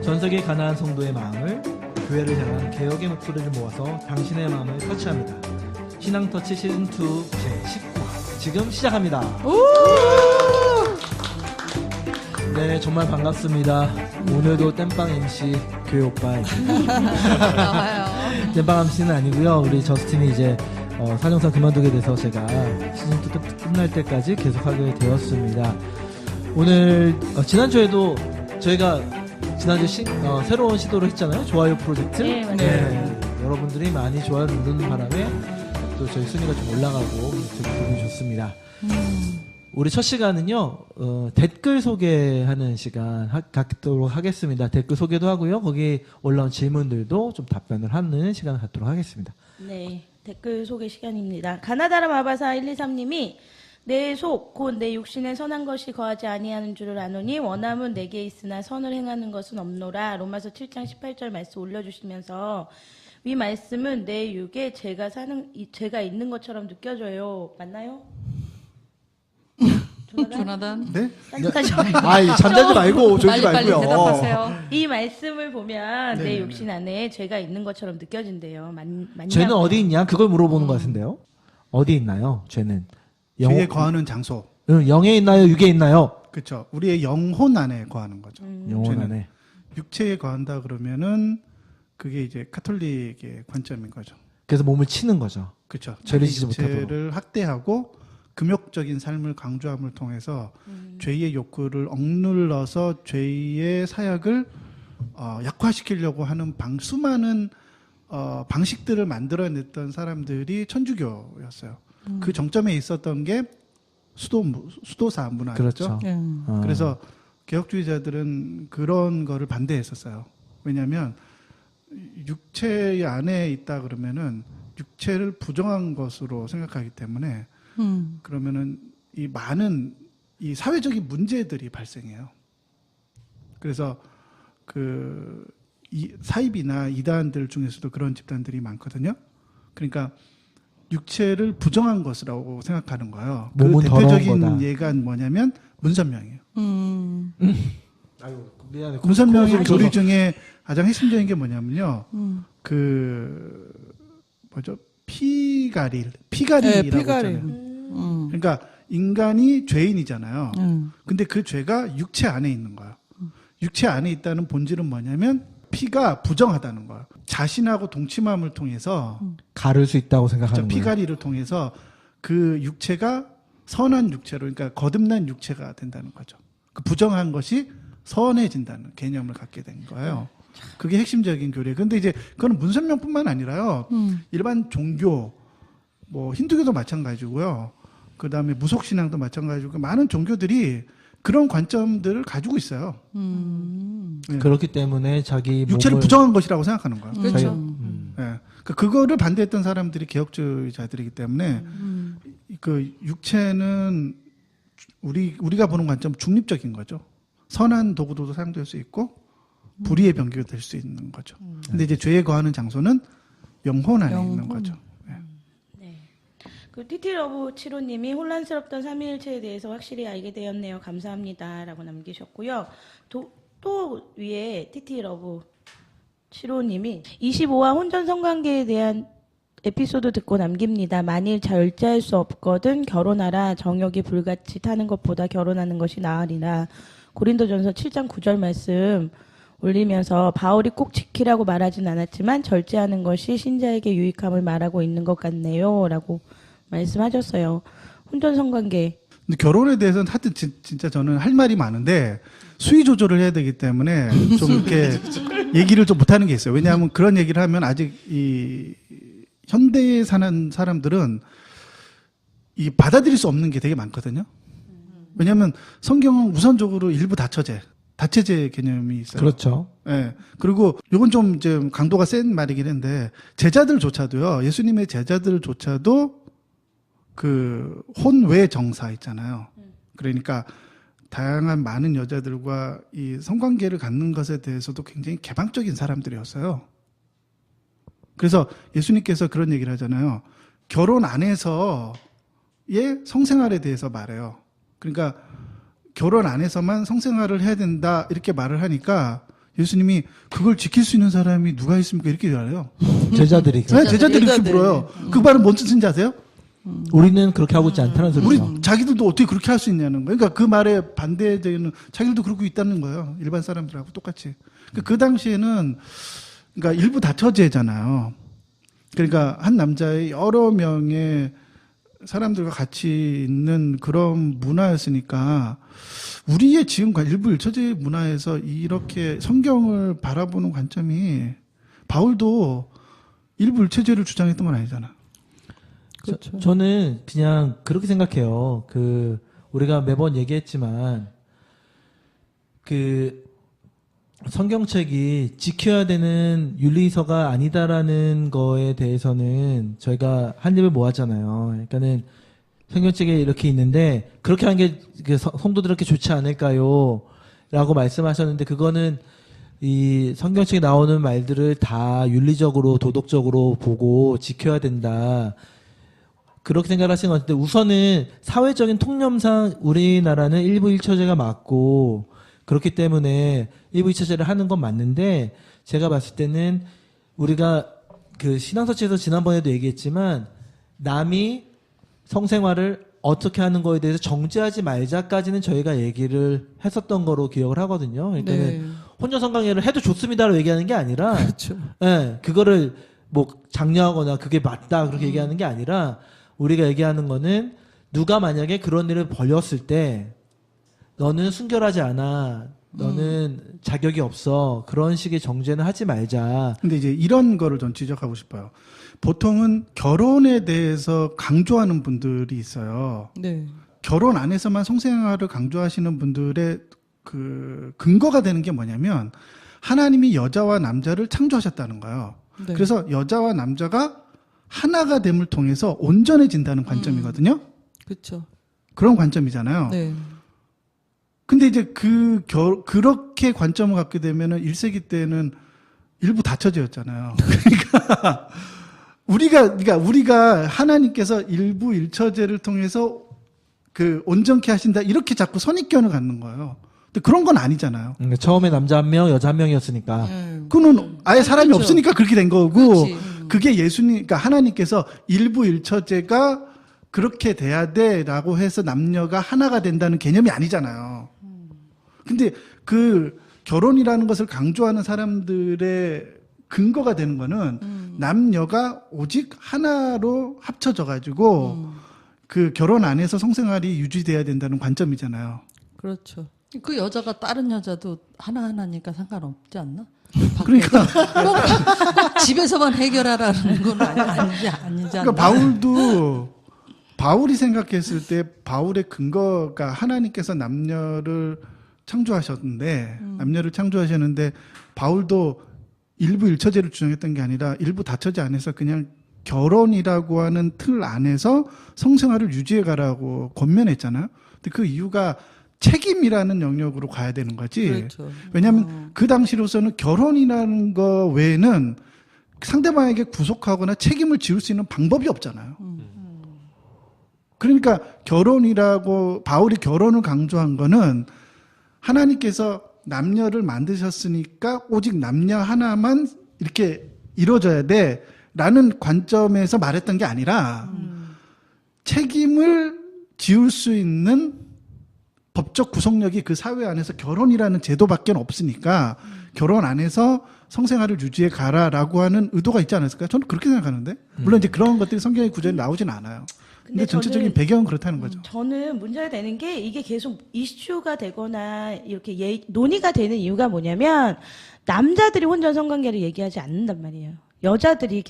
전 세계 가난한 성도의 마음을 교회를 향한 개혁의 목소리를 모아서 당신의 마음을 터치합니다. 신앙터치 시즌2 제10화 지금 시작합니다. 네, 정말 반갑습니다. 오늘도 땜빵 MC 교회 오빠입니다. 땜빵 MC는 아니고요. 우리 저스틴이 이제 사정상 그만두게 돼서 제가 시즌2 끝날 때까지 계속하게 되었습니다. 오늘 지난주에도 저희가 지난주에 새로운 시도를 했잖아요. 좋아요 프로젝트. 네, 맞아요. 네, 여러분들이 많이 좋아요를 누르는 바람에 또 저희 순위가 좀 올라가고 기분이 좋습니다. 우리 첫 시간은요, 댓글 소개하는 시간 갖도록 하겠습니다. 댓글 소개도 하고요. 거기 올라온 질문들도 좀 답변을 하는 시간을 갖도록 하겠습니다. 네, 댓글 소개 시간입니다. 가나다라 마바사 123님이 내 속, 곧 내 육신에 선한 것이 거하지 아니하는 줄을 아노니 원함은 내게 있으나 선을 행하는 것은 없노라. 로마서 7장 18절 말씀 올려주시면서 위 말씀은 내 육에 죄가 있는 것처럼 느껴져요. 맞나요? 조나단? 네? 딴짓하죠. 아이, 잠자지 말고, 졸지 빨리 말고요. 대답하세요. 이 말씀을 보면 네. 내 육신 안에 죄가 있는 것처럼 느껴진대요. 맞냐고요? 죄는 어디 있냐? 그걸 물어보는 것 같은데요. 어디 있나요? 죄는? 죄에 거하는 장소. 영에 있나요? 육에 있나요? 그렇죠. 우리의 영혼 안에 거하는 거죠. 영혼 죄는 안에. 육체에 거한다 그러면은 그게 이제 카톨릭의 관점인 거죠. 그래서 몸을 치는 거죠. 그렇죠. 죄를 지지 못하도록. 육체를 학대하고 금욕적인 삶을 강조함을 통해서 죄의 욕구를 억눌러서 죄의 사역을 약화시키려고 하는 수많은 방식들을 만들어냈던 사람들이 천주교였어요. 그 정점에 있었던 게 수도사 문화였죠. 그렇죠. 그래서 개혁주의자들은 그런 거를 반대했었어요. 왜냐하면 육체 안에 있다 그러면은 육체를 부정한 것으로 생각하기 때문에 그러면은 이 많은 이 사회적인 문제들이 발생해요. 그래서 이 사입이나 이단들 중에서도 그런 집단들이 많거든요. 그러니까 육체를 부정한 것이라고 생각하는 거예요. 그 몸은 더러운 대표적인 거다. 예가 뭐냐면 문선명이에요. 아유, 미안해. 문선명의 교리 중에 가장 핵심적인 게 뭐냐면요. 피가릴이라고 피가릴. 있잖아요. 그러니까 인간이 죄인이잖아요. 근데 그 죄가 육체 안에 있는 거예요. 육체 안에 있다는 본질은 뭐냐면 피가 부정하다는 거예요. 자신하고 동침함을 통해서 가를 수 있다고 생각하는 거예요. 피가리를 통해서 그 육체가 선한 육체로, 그러니까 거듭난 육체가 된다는 거죠. 그 부정한 것이 선해진다는 개념을 갖게 된 거예요. 그게 핵심적인 교리예요. 근데 이제 그건 문선명뿐만 아니라요. 일반 종교, 뭐 힌두교도 마찬가지고요. 그 다음에 무속신앙도 마찬가지고 많은 종교들이 그런 관점들을 가지고 있어요. 네. 그렇기 때문에 자기 육체를 몸을 부정한 것이라고 생각하는 거예요. 그렇죠. 예. 그거를 반대했던 사람들이 개혁주의자들이기 때문에 그 육체는 우리가 보는 관점 중립적인 거죠. 선한 도구도 사용될 수 있고 불의의 병기가 될 수 있는 거죠. 근데 이제 죄에 거하는 장소는 영혼 안에 있는 거죠. 예. 네. 그 티티러브 7호님이 혼란스럽던 삼위일체에 대해서 확실히 알게 되었네요. 감사합니다라고 남기셨고요. 또 위에 티티러브 7호님이 25화 혼전 성관계에 대한 에피소드 듣고 남깁니다. 만일 절제할 수 없거든 결혼하라. 정욕이 불같이 타는 것보다 결혼하는 것이 나으리라. 고린도전서 7장 9절 말씀 올리면서 바울이 꼭 지키라고 말하진 않았지만 절제하는 것이 신자에게 유익함을 말하고 있는 것 같네요. 라고 말씀하셨어요. 혼전 성관계. 근데 결혼에 대해서는 하여튼 진짜 저는 할 말이 많은데 수위 조절을 해야 되기 때문에 좀 이렇게 얘기를 좀 못하는 게 있어요. 왜냐하면 그런 얘기를 하면 아직 이 현대에 사는 사람들은 이 받아들일 수 없는 게 되게 많거든요. 왜냐하면 성경은 우선적으로 일부 다처제 개념이 있어요. 그렇죠. 예. 그리고 이건 좀 이제 강도가 센 말이긴 한데 제자들조차도요. 예수님의 제자들조차도 그 혼외 정사 있잖아요. 그러니까 다양한 많은 여자들과 이 성관계를 갖는 것에 대해서도 굉장히 개방적인 사람들이었어요. 그래서 예수님께서 그런 얘기를 하잖아요. 결혼 안에서의 성생활에 대해서 말해요. 그러니까 결혼 안에서만 성생활을 해야 된다 이렇게 말을 하니까 예수님이 그걸 지킬 수 있는 사람이 누가 있습니까? 이렇게 말해요. 제자들이 네, 제자들이 이렇게 물어요. 그 말은 뭔 뜻인지 아세요? 우리는 그렇게 하고 있지 않다는 우리 소리죠. 자기들도 어떻게 그렇게 할 수 있냐는 거예요. 그러니까 그 말에 반대되는 자기들도 그러고 있다는 거예요. 일반 사람들하고 똑같이. 그 당시에는 그러니까 일부 다처제잖아요. 그러니까 한 남자의 여러 명의 사람들과 같이 있는 그런 문화였으니까 우리의 지금과 일부 일처제 문화에서 이렇게 성경을 바라보는 관점이 바울도 일부 일처제를 주장했던 건 아니잖아. 그렇죠. 저는 그냥 그렇게 생각해요. 우리가 매번 얘기했지만 성경책이 지켜야 되는 윤리서가 아니다라는 거에 대해서는 저희가 한 입을 모았잖아요. 그러니까는 성경책에 이렇게 있는데 그렇게 하는 게 성도들에게 좋지 않을까요? 라고 말씀하셨는데 그거는 이 성경책에 나오는 말들을 다 윤리적으로 도덕적으로 보고 지켜야 된다. 그렇게 생각하시는 것 같은데 우선은 사회적인 통념상 우리나라는 일부 일처제가 맞고 그렇기 때문에 일부 일처제를 하는 건 맞는데 제가 봤을 때는 우리가 신앙서치에서 지난번에도 얘기했지만 남이 성생활을 어떻게 하는 거에 대해서 정죄하지 말자까지는 저희가 얘기를 했었던 거로 기억을 하거든요. 그러니까는 네. 혼전 성관계를 해도 좋습니다라고 얘기하는 게 아니라 그렇죠. 예, 그거를 뭐 장려하거나 그게 맞다 그렇게 얘기하는 게 아니라 우리가 얘기하는 거는 누가 만약에 그런 일을 벌였을 때 너는 순결하지 않아. 너는 자격이 없어. 그런 식의 정죄는 하지 말자. 근데 이제 이런 거를 전 지적하고 싶어요. 보통은 결혼에 대해서 강조하는 분들이 있어요. 네. 결혼 안에서만 성생활을 강조하시는 분들의 근거가 되는 게 뭐냐면 하나님이 여자와 남자를 창조하셨다는 거예요. 네. 그래서 여자와 남자가 하나가 됨을 통해서 온전해진다는 관점이거든요. 그렇죠. 그런 관점이잖아요. 네. 근데 이제 그렇게 관점을 갖게 되면은 1세기 때는 일부 다처제였잖아요. 그러니까 우리가 하나님께서 일부 일처제를 통해서 온전케 하신다 이렇게 자꾸 선입견을 갖는 거예요. 근데 그런 건 아니잖아요. 그러니까 처음에 남자 한 명, 여자 한 명이었으니까. 그는 아예 사람이 그렇죠. 없으니까 그렇게 된 거고 그렇지. 그게 그러니까 하나님께서 일부 일처제가 그렇게 돼야 돼라고 해서 남녀가 하나가 된다는 개념이 아니잖아요. 근데 결혼이라는 것을 강조하는 사람들의 근거가 되는 거는 남녀가 오직 하나로 합쳐져 가지고 그 결혼 안에서 성생활이 유지돼야 된다는 관점이잖아요. 그렇죠. 그 여자가 다른 여자도 하나하나니까 상관없지 않나? 그러니까 꼭 집에서만 해결하라는 건 아니지 않나? 그러니까 바울이 생각했을 때 바울의 근거가 하나님께서 남녀를 창조하셨는데 바울도 일부 일처제를 주장했던 게 아니라 일부 다처제 안에서 그냥 결혼이라고 하는 틀 안에서 성생활을 유지해 가라고 권면했잖아요. 근데 그 이유가 책임이라는 영역으로 가야 되는 거지. 그렇죠. 왜냐하면 그 당시로서는 결혼이라는 거 외에는 상대방에게 구속하거나 책임을 지울 수 있는 방법이 없잖아요. 그러니까 바울이 결혼을 강조한 거는 하나님께서 남녀를 만드셨으니까 오직 남녀 하나만 이렇게 이루어져야 돼라는 관점에서 말했던 게 아니라 책임을 지울 수 있는 법적 구속력이 그 사회 안에서 결혼이라는 제도밖에 없으니까 결혼 안에서 성생활을 유지해 가라라고 하는 의도가 있지 않았을까? 저는 그렇게 생각하는데. 물론 이제 그런 것들이 성경의 구절에 나오진 않아요. 근데 전체적인 배경은 그렇다는 거죠. 저는 문제가 되는 게 이게 계속 이슈가 되거나 이렇게 논의가 되는 이유가 뭐냐면 남자들이 혼전 성관계를 얘기하지 않는단 말이에요. 여자들이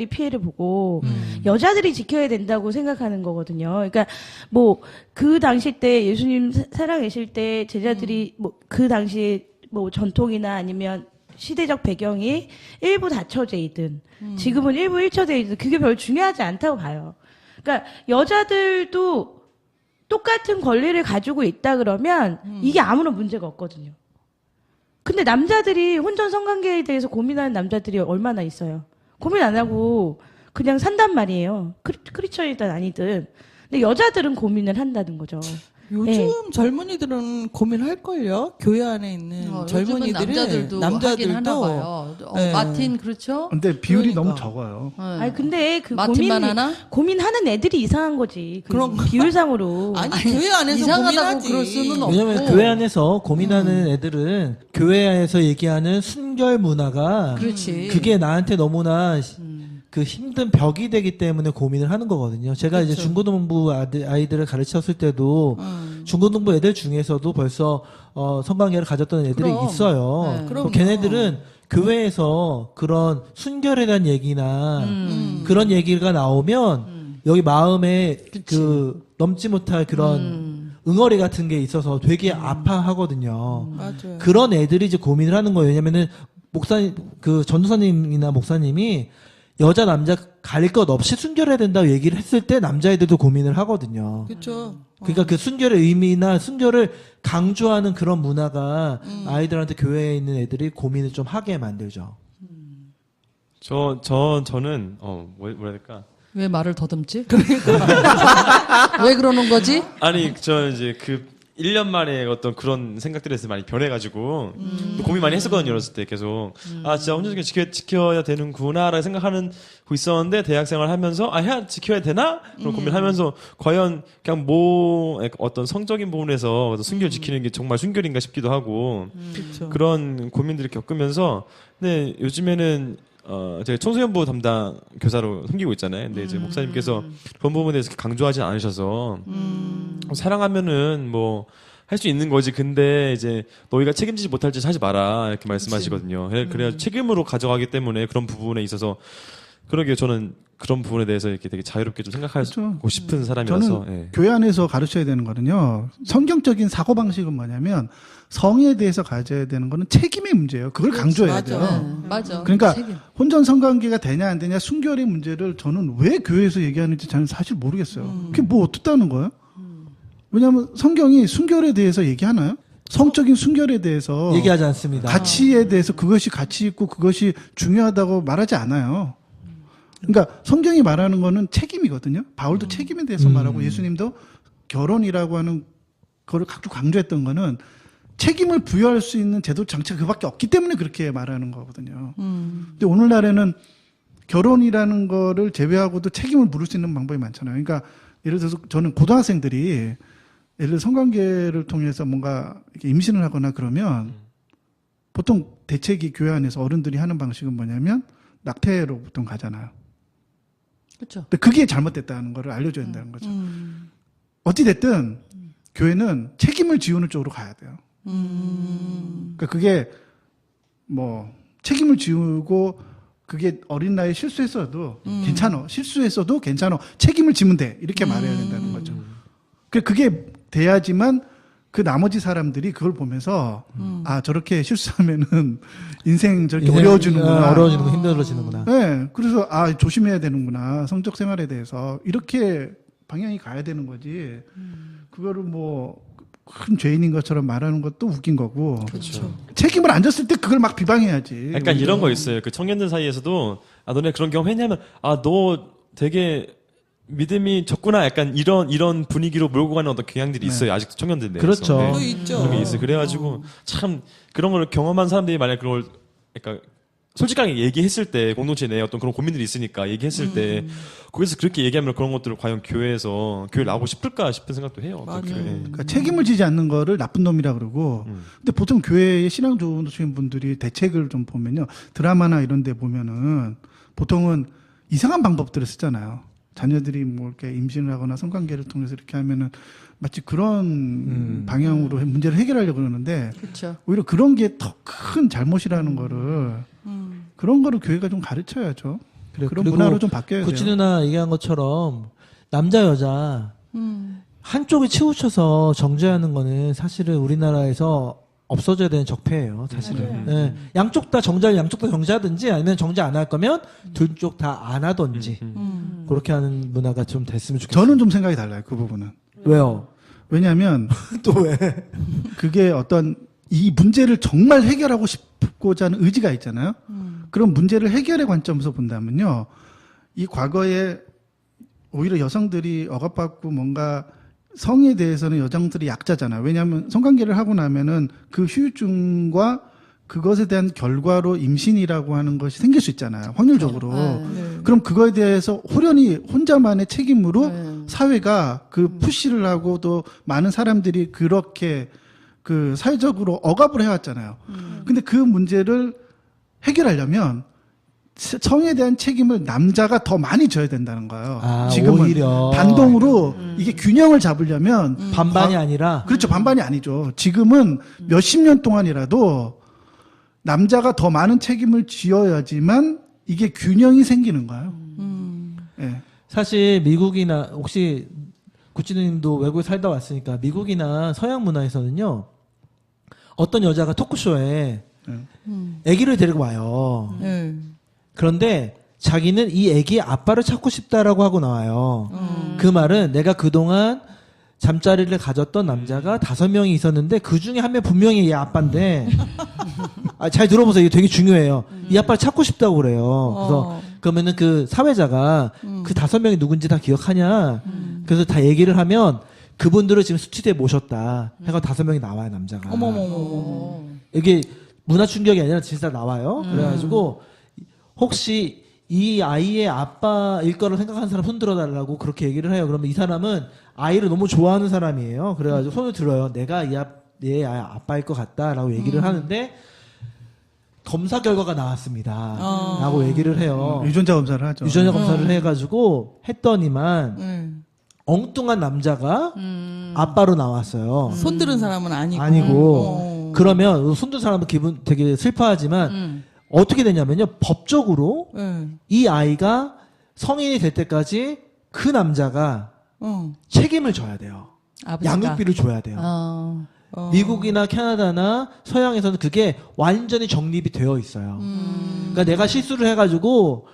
피해를 보고 여자들이 지켜야 된다고 생각하는 거거든요. 그러니까 뭐 그 당시 때 예수님 살아계실 때 제자들이 뭐 그 당시 뭐 전통이나 아니면 시대적 배경이 일부 다처제이든 지금은 일부 일처제이든 그게 별로 중요하지 않다고 봐요. 그러니까 여자들도 똑같은 권리를 가지고 있다 그러면 이게 아무런 문제가 없거든요. 근데 남자들이 혼전 성관계에 대해서 고민하는 남자들이 얼마나 있어요. 고민 안 하고 그냥 산단 말이에요. 크리스천이든 아니든. 근데 여자들은 고민을 한다는 거죠. 요즘 네. 젊은이들은 고민할걸요. 교회 안에 있는 요즘은 젊은이들은 남자들도 남자들도 하긴 하나 봐요. 네. 마틴 그렇죠? 근데 비율이 그러니까. 너무 적어요. 아니 근데 그 마틴만 하나? 고민하는 애들이 이상한 거지. 그 그런 거. 비율상으로. 아니, 교회 안에서 이상하다고 고민하지. 그럴 수는 없고. 왜냐면 교회 안에서 고민하는 애들은 교회에서 얘기하는 순결 문화가 그렇지. 그게 나한테 너무나 그 힘든 벽이 되기 때문에 고민을 하는 거거든요. 제가 이제 중고등부 아이들을 가르쳤을 때도 중고등부 애들 중에서도 벌써 성관계를 가졌던 애들이 그럼. 있어요. 네. 그럼 걔네들은 교회에서 그런 순결에 대한 얘기나 그런 얘기가 나오면 여기 마음에 그 넘지 못할 그런 응어리 같은 게 있어서 되게 아파하거든요. 맞아요. 그런 애들이 이제 고민을 하는 거예요. 왜냐면은 목사님, 그 전도사님이나 목사님이 여자 남자 가릴 것 없이 순결해야 된다고 얘기를 했을 때 남자애들도 고민을 하거든요. 그렇죠. 그러니까 그 순결의 의미나 순결을 강조하는 그런 문화가 아이들한테 교회에 있는 애들이 고민을 좀 하게 만들죠. 저는 뭐라 해야 될까? 왜 말을 더듬지? 그러니까 왜 그러는 거지? 아니 저 이제 그 1년 만에 어떤 그런 생각들에서 많이 변해가지고 고민 많이 했었거든요. 어렸을 때 계속 아 진짜 혼자 지켜야 되는구나라고 생각하는 고 있었는데 대학생활 하면서 지켜야 되나? 그런 고민하면서 과연 그냥 어떤 성적인 부분에서 어떤 순결 지키는 게 정말 순결인가 싶기도 하고 그렇죠. 그런 고민들을 겪으면서 근데 요즘에는 제가 청소년부 담당 교사로 섬기고 있잖아요. 근데 이제 목사님께서 그런 부분에 대해서 강조하진 않으셔서 사랑하면은 뭐 할 수 있는 거지. 근데 이제 너희가 책임지지 못할 짓 하지 마라 이렇게 말씀하시거든요. 그래야 책임으로 가져가기 때문에 그런 부분에 있어서 그러게 저는 그런 부분에 대해서 이렇게 되게 자유롭게 좀 생각하고 그렇죠. 싶은 사람이라서 저는 예. 교회 안에서 가르쳐야 되는 거는요. 성경적인 사고방식은 뭐냐면 성에 대해서 가져야 되는 거는 책임의 문제예요. 그걸 강조해야 맞아. 돼요. 맞아. 그러니까 책임. 혼전 성관계가 되냐 안 되냐 순결의 문제를 저는 왜 교회에서 얘기하는지 저는 사실 모르겠어요. 그게 뭐 어떻다는 거예요? 왜냐하면 성경이 순결에 대해서 얘기하나요? 성적인 순결에 대해서 얘기하지 않습니다. 가치에 대해서 그것이 가치 있고 그것이 중요하다고 말하지 않아요. 그러니까 성경이 말하는 거는 책임이거든요. 바울도 책임에 대해서 말하고 예수님도 결혼이라고 하는 거를 각주 강조했던 거는 책임을 부여할 수 있는 제도 장치가 그밖에 없기 때문에 그렇게 말하는 거거든요. 근데 오늘날에는 결혼이라는 거를 제외하고도 책임을 물을 수 있는 방법이 많잖아요. 그러니까 예를 들어서 저는 고등학생들이 예를 들어 성관계를 통해서 뭔가 이렇게 임신을 하거나 그러면 보통 대책이 교회 안에서 어른들이 하는 방식은 뭐냐면 낙태로 보통 가잖아요. 그렇죠. 근데 그게 잘못됐다는 거를 알려줘야 된다는 거죠. 어찌됐든 교회는 책임을 지우는 쪽으로 가야 돼요. 그러니까 그게 뭐 책임을 지우고 그게 어린 나이에 실수했어도 괜찮아. 실수했어도 괜찮아. 책임을 지면 돼. 이렇게 말해야 된다는 거죠. 그게 돼야지만 그 나머지 사람들이 그걸 보면서 아 저렇게 실수하면은 인생 저렇게 어려워지는구나. 어려워지는 거 힘들어지는구나. 네, 그래서 아 조심해야 되는구나. 성적 생활에 대해서 이렇게 방향이 가야 되는 거지. 그거를 뭐 큰 죄인인 것처럼 말하는 것도 웃긴 거고. 그렇죠. 책임을 안 졌을 때 그걸 막 비방해야지. 약간 이런 거 있어요. 그 청년들 사이에서도 너네 그런 경험 했냐면 너 되게 믿음이 적구나 약간 이런 분위기로 몰고 가는 어떤 경향들이 있어요. 아직도 청년들 내에서. 그렇죠. 네. 또 있죠. 그런 게 있어요. 그래가지고 참 그런 걸 경험한 사람들이 만약 그걸 그러니까 솔직하게 얘기했을 때 공동체 내에 어떤 그런 고민들이 있으니까 얘기했을 때 거기서 그렇게 얘기하면 그런 것들을 과연 교회에서 교회 나오고 싶을까 싶은 생각도 해요. 맞아요. 교회. 그러니까 책임을 지지 않는 거를 나쁜 놈이라 그러고. 근데 보통 교회에 신앙 좋으신 분들이 대책을 좀 보면요. 드라마나 이런 데 보면은 보통은 이상한 방법들을 쓰잖아요. 자녀들이 뭐 이렇게 임신을 하거나 성관계를 통해서 이렇게 하면은 마치 그런 방향으로 문제를 해결하려고 그러는데 그렇죠. 오히려 그런 게 더 큰 잘못이라는 거를 그런 거를 교회가 좀 가르쳐야죠. 그래, 그런 그리고 문화로 좀 바뀌어야 구치 돼요. 누나 얘기한 것처럼 남자 여자 한쪽이 치우쳐서 정죄하는 거는 사실은 우리나라에서 없어져야 되는 적폐예요, 사실은. 네. 양쪽 다 정죄하든지 아니면 정죄 안 할 거면 둘 쪽 다 안 하든지 그렇게 하는 문화가 좀 됐으면 좋겠어요. 저는 좀 생각이 달라요. 그 부분은. 왜요? 왜냐하면 또 왜? 그게 어떤 이 문제를 정말 해결하고 싶고자 하는 의지가 있잖아요. 그런 문제를 해결의 관점에서 본다면요. 이 과거에 오히려 여성들이 억압받고 뭔가 성에 대해서는 여성들이 약자잖아요. 왜냐하면 성관계를 하고 나면은 그 후유증과 그것에 대한 결과로 임신이라고 하는 것이 생길 수 있잖아요. 확률적으로. 네. 그럼 그거에 대해서 호련히 혼자만의 책임으로 네. 사회가 그 푸시를 하고 또 많은 사람들이 그렇게 그 사회적으로 억압을 해왔잖아요. 근데 그 문제를 해결하려면 성에 대한 책임을 남자가 더 많이 져야 된다는 거예요. 아, 지금은 오히려. 단독으로 이게 균형을 잡으려면 반반이 아니라 그렇죠. 반반이 아니죠. 지금은 몇십 년 동안이라도 남자가 더 많은 책임을 지어야지만 이게 균형이 생기는 거예요. 예. 사실 미국이나 혹시 구찌누님도 외국에 살다 왔으니까 미국이나 서양 문화에서는요 어떤 여자가 토크쇼에 아기를 데리고 와요. 그런데 자기는 이 아기의 아빠를 찾고 싶다라고 하고 나와요. 그 말은 내가 그동안 잠자리를 가졌던 남자가 5명이 있었는데 그 중에 한 명 분명히 얘 아빠인데 잘 들어보세요. 이게 되게 중요해요. 이 아빠를 찾고 싶다고 그래요. 그래서 그러면은 그 사회자가 그 5명이 누군지 다 기억하냐? 그래서 다 얘기를 하면 그분들을 지금 수치대에 모셨다. 해가 5명이 나와요, 남자가. 어머머머. 이게 문화 충격이 아니라 진짜 나와요. 그래가지고 혹시 이 아이의 아빠일 거를 생각하는 사람 손 들어달라고 그렇게 얘기를 해요. 그러면 이 사람은 아이를 너무 좋아하는 사람이에요. 그래가지고 손을 들어요. 내가 얘 아빠일 것 같다라고 얘기를 하는데 검사 결과가 나왔습니다. 라고 얘기를 해요. 유전자 검사를 하죠. 유전자 검사를 해가지고 했더니만 엉뚱한 남자가 아빠로 나왔어요. 손들은 사람은 아니고. 아니고 그러면 손든 사람은 기분 되게 슬퍼하지만 어떻게 되냐면요 법적으로 이 아이가 성인이 될 때까지 그 남자가 책임을 져야 돼요. 아버지가. 양육비를 줘야 돼요. 미국이나 캐나다나 서양에서는 그게 완전히 정립이 되어 있어요. 그러니까 내가 실수를 해가지고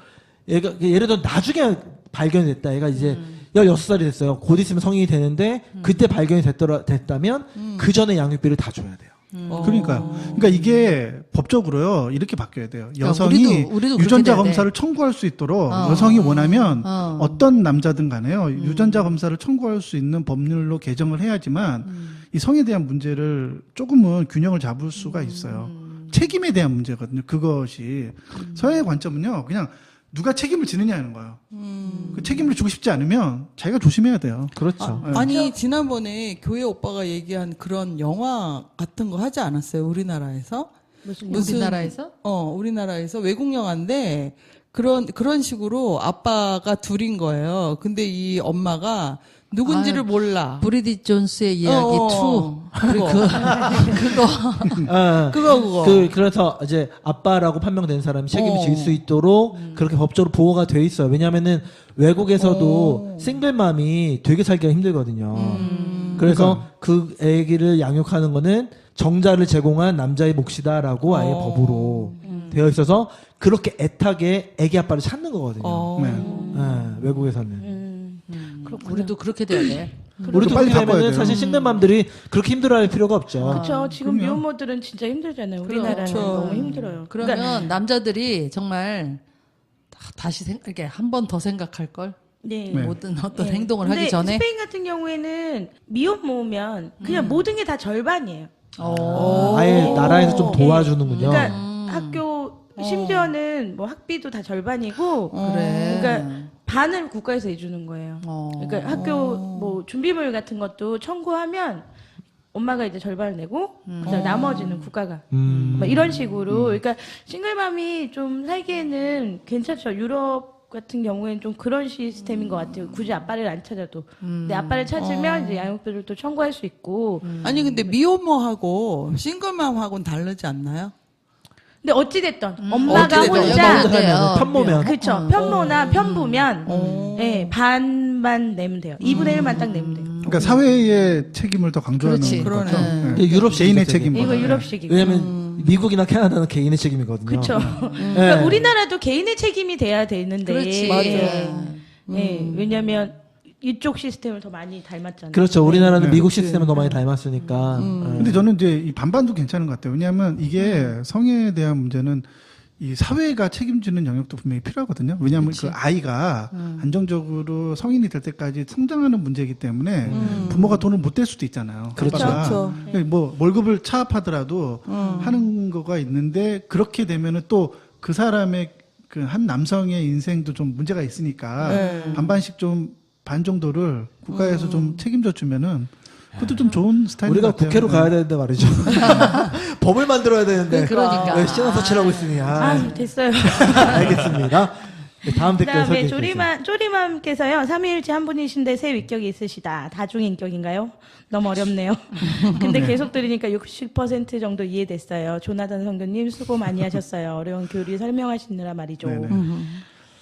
얘가 예를 들어 나중에 발견됐다. 얘가 이제 16살이 됐어요. 곧 있으면 성인이 되는데 그때 발견이 됐다면 그 전에 양육비를 다 줘야 돼요. 그러니까 이게 법적으로요 이렇게 바뀌어야 돼요. 여성이 우리도 유전자 그렇게 돼야 검사를 청구할 수 있도록 여성이 원하면 어. 어떤 남자든 간에요 유전자 검사를 청구할 수 있는 법률로 개정을 해야지만 이 성에 대한 문제를 조금은 균형을 잡을 수가 있어요. 책임에 대한 문제거든요. 그것이 서양의 관점은요 그냥 누가 책임을 지느냐는 거예요. 그 책임을 지고 싶지 않으면 자기가 조심해야 돼요. 그렇죠. 아니 지난번에 교회 오빠가 얘기한 그런 영화 같은 거 하지 않았어요? 우리나라에서? 무슨 우리나라에서? 우리나라에서 외국 영화인데 그런 식으로 아빠가 둘인 거예요. 근데 이 엄마가 누군지를 몰라. 브리짓 존스의 이야기 2. 그거. 그래서 이제 아빠라고 판명된 사람이 책임을 질 수 있도록 그렇게 법적으로 보호가 돼 있어요. 왜냐하면은 외국에서도 싱글맘이 되게 살기가 힘들거든요. 그래서 그 아기를 양육하는 거는 정자를 제공한 남자의 몫이다라고 아예 법으로 되어 있어서 그렇게 애타게 아기 아빠를 찾는 거거든요. 외국에서는. 우리도 그렇게 돼야 돼. 우리도 빨리 그렇게 바꿔야 되면은 돼요. 사실 싱글맘들이 그렇게 힘들어할 필요가 없죠. 그렇죠. 지금 그럼요. 미혼모들은 진짜 힘들잖아요. 우리나라는 그렇죠. 너무 힘들어요. 그러면 그러니까, 남자들이 정말 다시 이렇게 한 번 더 생각할 걸. 네. 모든 어떤 네. 행동을 근데 하기 전에. 스페인 같은 경우에는 미혼모면 그냥 모든 게 다 절반이에요. 아예 나라에서 좀 도와주는군요. 그러니까 학교 심지어는 뭐 학비도 다 절반이고 그래. 그러니까 반을 국가에서 해주는 거예요. 그러니까 학교 뭐 준비물 같은 것도 청구하면 엄마가 이제 절반을 내고 그다음 나머지는 국가가 막 이런 식으로 그러니까 싱글맘이 좀 살기에는 괜찮죠. 유럽 같은 경우에는 좀 그런 시스템인 것 같아요. 굳이 아빠를 안 찾아도 내 아빠를 찾으면 이제 양육비를 또 청구할 수 있고. 아니 근데 미혼모하고 싱글맘하고는 다르지 않나요? 근데 어찌됐든 엄마가 어찌됐든 혼자 돼요. 편모면 그쵸. 편모나 편부면 예, 반만 내면 돼요. 2분의 1만 딱 내면 돼요. 그러니까 사회의 책임을 더 강조하는 그렇지. 거죠. 그러네. 이게 유럽식이죠, 개인의 되게. 책임. 이거 유럽식이고. 왜냐면 미국이나 캐나다는 개인의 책임이거든요. 그쵸. 네. 그러니까 우리나라도 개인의 책임이 돼야 되는데. 그렇지. 예, 왜냐면 이쪽 시스템을 더 많이 닮았잖아요. 그렇죠. 우리나라는 네. 미국 시스템을 더 많이 닮았으니까. 근데 저는 이제 이 반반도 괜찮은 것 같아요. 왜냐하면 이게 성에 대한 문제는 이 사회가 책임지는 영역도 분명히 필요하거든요. 왜냐하면 그 아이가 안정적으로 성인이 될 때까지 성장하는 문제이기 때문에 부모가 돈을 못 댈 수도 있잖아요. 그렇죠. 아빠가. 그렇죠. 뭐 월급을 차압하더라도 하는 거가 있는데 그렇게 되면은 또 그 사람의 그 한 남성의 인생도 좀 문제가 있으니까 네. 반반씩 좀 반 정도를 국가에서 좀 책임져 주면은 그것도 좀 좋은 스타일인 우리가 것 같아요. 국회로 가야 되는데 말이죠. 법을 만들어야 되는데. 그러니까. 왜 신앙서치라고 있으니. 아, 됐어요. 알겠습니다. 네, 다음 댓글 그다음에 소개해 주세요. 쪼리맘께서요. 3일째 한 분이신데 새 위격이 있으시다. 다중인격인가요? 너무 어렵네요. 근데 계속 들으니까 60% 정도 이해됐어요. 조나단 성교님 수고 많이 하셨어요. 어려운 교리 설명하시느라 말이죠. 네네.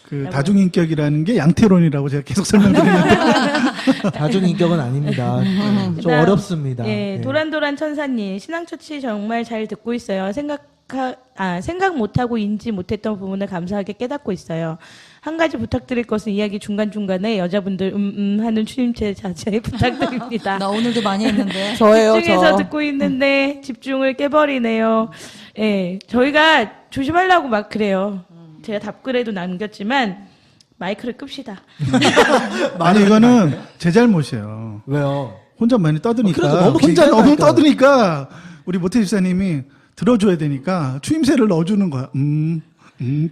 그 다중인격이라는 게 양태론이라고 제가 계속 설명드리는데 다중인격은 아닙니다. 좀 그다음, 어렵습니다. 예, 네. 도란도란 천사님 신앙처치 정말 잘 듣고 있어요. 생각 못하고 인지 못했던 부분을 감사하게 깨닫고 있어요. 한 가지 부탁드릴 것은 이야기 중간중간에 여자분들 하는 추임새 자체 부탁드립니다. 나 오늘도 많이 했는데. 저예요, 집중해서 저. 듣고 있는데 집중을 깨버리네요. 예, 저희가 조심하려고 막 그래요. 제가 답글에도 남겼지만 마이크를 끕시다. 아니 이거는 제 잘못이에요. 왜요? 혼자 많이 떠드니까 그래도 너무 혼자 길게 너무 하니까. 떠드니까 우리 모태 집사님이 들어줘야 되니까 추임새를 넣어주는 거야.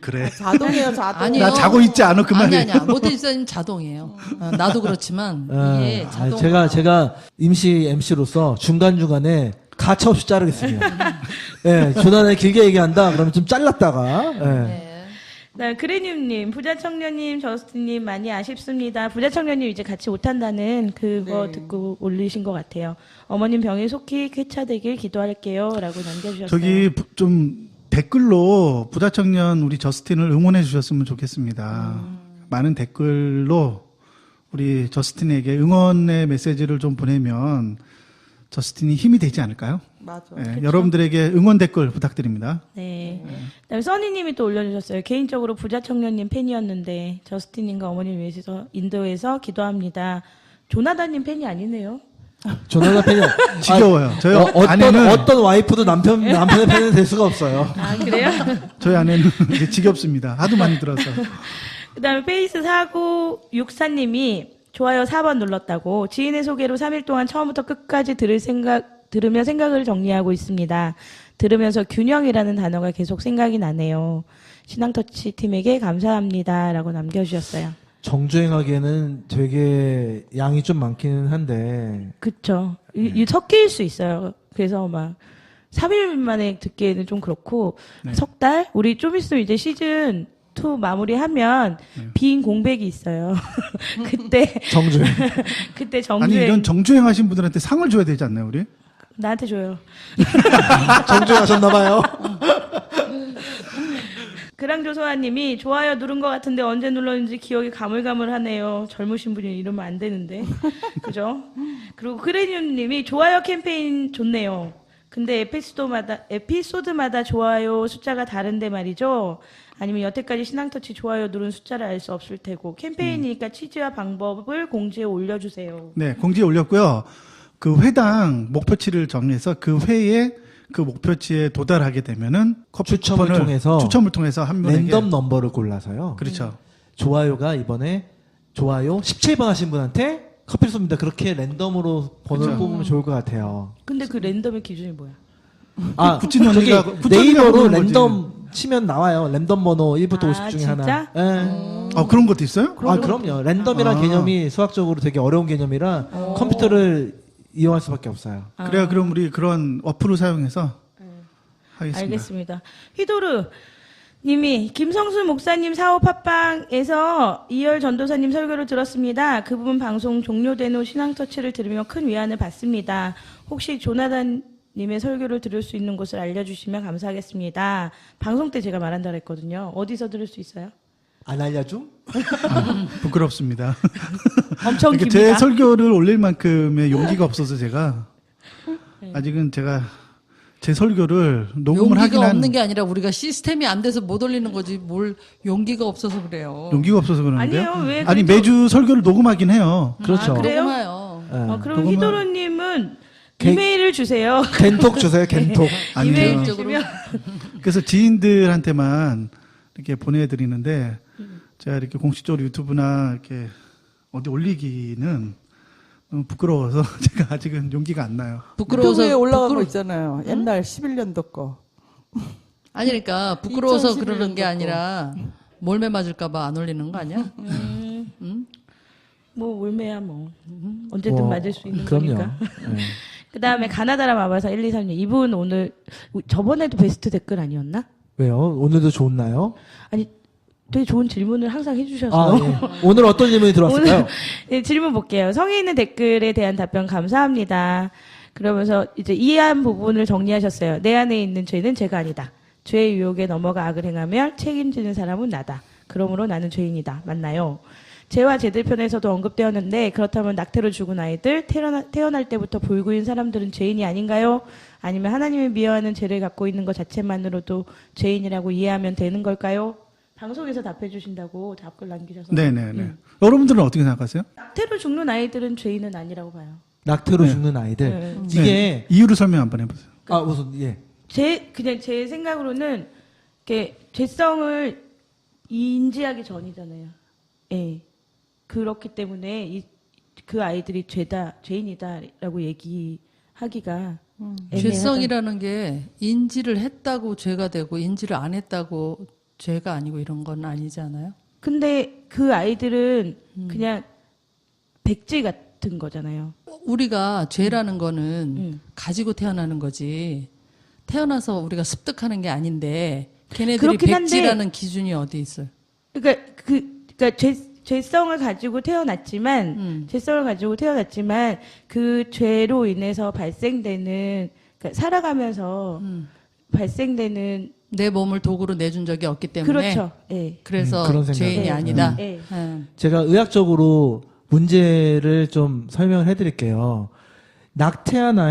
그래. 자동이에요, 자동. 아니요. 나 자고 있지 않아 그 말이. 아니야. 모태 집사님 자동이에요. 나도 그렇지만 이게 아니, 자동. 제가 임시 MC로서 중간중간에 가차없이 자르겠습니다. 예, 조단에 길게 얘기한다? 그러면 좀 잘랐다가, 예. 네. 네, 그래님님, 부자청년님, 저스틴님 많이 아쉽습니다. 부자청년님 이제 같이 못한다는 그거 듣고 올리신 것 같아요. 어머님 병에 속히 쾌차되길 기도할게요. 라고 남겨주셨어요. 저기 좀 댓글로 부자청년 우리 저스틴을 응원해 주셨으면 좋겠습니다. 많은 댓글로 우리 저스틴에게 응원의 메시지를 좀 보내면 저스틴이 힘이 되지 않을까요? 맞아. 예, 여러분들에게 응원 댓글 부탁드립니다. 네. 그다음에 써니님이 또 올려주셨어요. 개인적으로 부자청년님 팬이었는데 저스틴님과 어머님 위해서 인도에서 기도합니다. 조나단님 팬이 아니네요. 조나단 팬이 지겨워요. 저희 어떤 아내는 어떤 와이프도 남편의 팬이 될 수가 없어요. 아, 그래요? 저희 아내는 이제 지겹습니다. 하도 많이 들어서. 그다음에 페이스 4964님이 좋아요 4번 눌렀다고 지인의 소개로 3일 동안 처음부터 끝까지 들으며 생각을 정리하고 있습니다. 들으면서 균형이라는 단어가 계속 생각이 나네요. 신앙터치 팀에게 감사합니다라고 남겨주셨어요. 정주행하기에는 되게 양이 좀 많기는 한데 그쵸. 이 섞일 수 있어요. 그래서 막 3일 만에 듣기에는 좀 그렇고 네. 석 달? 우리 좀 있으면 이제 시즌 2 마무리하면 빈 공백이 있어요. 그때 정주행. 그때 아니 정주행 이런 정주행 하신 분들한테 상을 줘야 되지 않나요, 우리? 나한테 줘요. 정주행하셨나봐요. 그랑조소아님이 좋아요 누른 것 같은데 언제 눌렀는지 기억이 가물가물하네요. 젊으신 분이 이러면 안 되는데, 그죠? 그리고 그레니움님이 좋아요 캠페인 좋네요. 근데 에피소드마다 좋아요 숫자가 다른데 말이죠. 아니면 여태까지 신앙터치 좋아요 누른 숫자를 알 수 없을 테고 캠페인이니까 취지와 방법을 공지에 올려주세요. 네, 공지에 올렸고요. 그 회당 목표치를 정해서 그 회에 그 목표치에 도달하게 되면은 커피 추첨을 쿠폰을 추첨을 통해서 한 명에게 랜덤 넘버를 골라서요. 그렇죠. 좋아요가 이번에 좋아요 17번 하신 분한테 커피를 쏩니다. 그렇게 랜덤으로 번호를 그쵸. 뽑으면 좋을 것 같아요. 근데 그 랜덤의 기준이 뭐야? 아, 구찌 저기 언니가- 구찌 언니가 네이버로 부르는 거지. 랜덤 치면 나와요. 랜덤 번호 1부터 아, 50 중에 진짜? 하나. 예. 그런 것도 있어요? 아, 그럼요. 랜덤이란 아. 개념이 수학적으로 되게 어려운 개념이라 컴퓨터를 이용할 수밖에 없어요. 그래야 그럼 우리 그런 어플을 사용해서 하겠습니다. 알겠습니다. 휘도르 님이 김성수 목사님 사업 팟빵에서 이열 전도사님 설교를 들었습니다. 그 부분 방송 종료된 후 신앙터치를 들으며 큰 위안을 받습니다. 혹시 조나단 님의 설교를 들을 수 있는 곳을 알려주시면 감사하겠습니다. 방송 때 제가 말한다 그랬거든요. 어디서 들을 수 있어요? 안 알려줌? 부끄럽습니다. 엄청 이렇게 깁니다. 제 설교를 올릴 만큼의 용기가 없어서 제가 네. 아직은 제가 제 설교를 녹음을 하긴 용기가 한 없는 게 아니라 우리가 시스템이 안 돼서 못 올리는 거지 뭘 용기가 없어서 그래요. 용기가 없어서 그러는데요. 아니에요. 왜 아니 그래도- 매주 설교를 녹음하긴 해요. 그렇죠. 아, 그래요? 녹음해요. 예. 그럼 녹음은- 휘도르님은 개- 이메일을 주세요. 겐톡 주세요, 겐톡. 아니요. 이메일 개인적으로. 주시면 그래서 지인들한테만 이렇게 보내드리는데 제가 이렇게 공식적으로 유튜브나 이렇게 어디 올리기는 너무 부끄러워서 제가 아직은 용기가 안 나요. 부끄러워서 유튜브에 올라간 거 있잖아요. 옛날 11년도 거. 아니 그러니까 부끄러워서 2011 그러는 게 년도 아니라 몰매 맞을까봐 안 올리는 거 아니야? 뭐 울매야 뭐 언제든 뭐, 맞을 수 있는 그럼요. 거니까. 네. 그 다음에 가나다라 마바사 1236 이분 오늘 저번에도 베스트 댓글 아니었나? 왜요? 오늘도 좋나요? 아니 되게 좋은 질문을 항상 해주셔서 아, 예. 오늘 어떤 질문이 들어왔을까요? 네, 질문 볼게요. 성의 있는 댓글에 대한 답변 감사합니다. 그러면서 이제 이해한 부분을 정리하셨어요. 내 안에 있는 죄는 죄가 아니다. 죄의 유혹에 넘어가 악을 행하며 책임지는 사람은 나다. 그러므로 나는 죄인이다. 맞나요? 죄와 죄들 편에서도 언급되었는데 그렇다면 낙태로 죽은 아이들, 태어날 때부터 불구인 사람들은 죄인이 아닌가요? 아니면 하나님이 미워하는 죄를 갖고 있는 것 자체만으로도 죄인이라고 이해하면 되는 걸까요? 방송에서 답해 주신다고 답글 남기셔서. 네네네. 여러분들은 어떻게 생각하세요? 낙태로 죽는 아이들은 죄인은 아니라고 봐요. 낙태로 네. 죽는 아이들. 네. 이게 네. 이유를 설명 한번 해보세요. 우선 예. 그냥 제 생각으로는 이렇게 죄성을 인지하기 전이잖아요. 예. 그렇기 때문에 그 아이들이 죄인이다라고 얘기하기가 애매하다. 죄성이라는 게 인지를 했다고 죄가 되고 인지를 안 했다고 죄가 아니고 이런 건 아니잖아요. 근데 그 아이들은 그냥 백지 같은 거잖아요. 우리가 죄라는 거는 가지고 태어나는 거지. 태어나서 우리가 습득하는 게 아닌데 걔네들이 그렇긴 한데 백지라는 기준이 어디 있어요? 그러니까 죄성을 가지고 태어났지만 그 죄로 인해서 발생되는 그러니까 살아가면서 발생되는 내 몸을 도구로 내준 적이 없기 때문에 그렇죠. 예. 그래서 그런 생각. 죄인이 네. 아니다. 네. 제가 의학적으로 문제를 좀 설명을 해드릴게요. 낙태를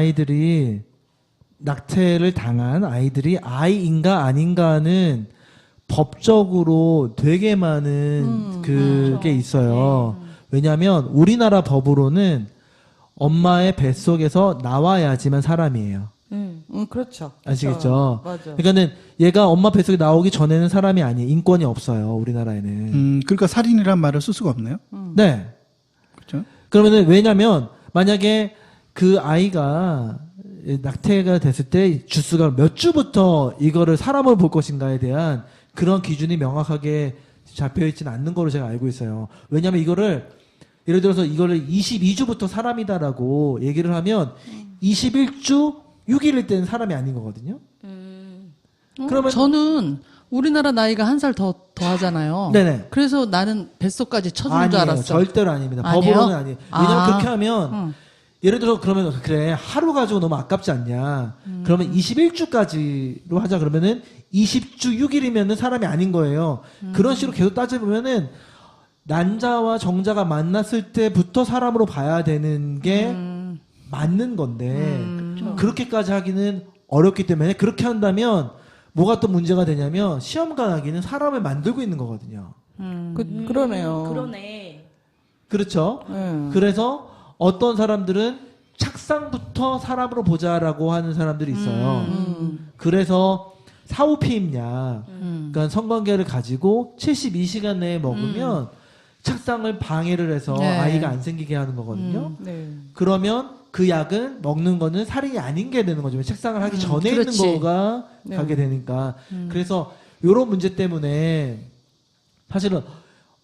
당한 아이들이 아이인가 아닌가는 법적으로 되게 많은 그게 있어요. 왜냐하면 우리나라 법으로는 엄마의 뱃속에서 나와야지만 사람이에요. 그렇죠. 아시겠죠? 맞아. 그러니까는 얘가 엄마 뱃속에 나오기 전에는 사람이 아니에요. 인권이 없어요. 우리나라에는. 그러니까 살인이란 말을 쓸 수가 없네요. 네. 그렇죠? 그러면은 왜냐면 만약에 그 아이가 낙태가 됐을 때 주스가 몇 주부터 이거를 사람을 볼 것인가에 대한 그런 기준이 명확하게 잡혀 있지는 않는 걸로 제가 알고 있어요. 왜냐면 이거를 예를 들어서 이거를 22주부터 사람이다라고 얘기를 하면 21주 6일일 때는 사람이 아닌 거거든요. 그러면 저는 우리나라 나이가 한 살 더 하잖아요. 네네. 그래서 나는 뱃속까지 쳐준 줄 아니에요. 알았어. 절대로 아닙니다. 아니에요? 법으로는 아니에요. 왜냐면 아. 그렇게 하면 예를 들어 그러면 그래 하루 가지고 너무 아깝지 않냐. 그러면 21주까지로 하자 그러면은 20주 6일이면은 사람이 아닌 거예요. 그런 식으로 계속 따져보면은 난자와 정자가 만났을 때부터 사람으로 봐야 되는 게 맞는 건데 그렇게까지 하기는 어렵기 때문에 그렇게 한다면 뭐가 또 문제가 되냐면 시험관하기는 사람을 만들고 있는 거거든요. 그러네요. 그러네. 그렇죠. 그래서 어떤 사람들은 착상부터 사람으로 보자라고 하는 사람들이 있어요. 그래서 사후피임약, 그러니까 성관계를 가지고 72시간 내에 먹으면 착상을 방해를 해서 네. 아이가 안 생기게 하는 거거든요. 네. 그러면 그 약은 먹는 거는 살인이 아닌 게 되는 거죠. 책상을 하기 전에 그렇지. 있는 거가 네. 가게 되니까. 그래서 이런 문제 때문에 사실은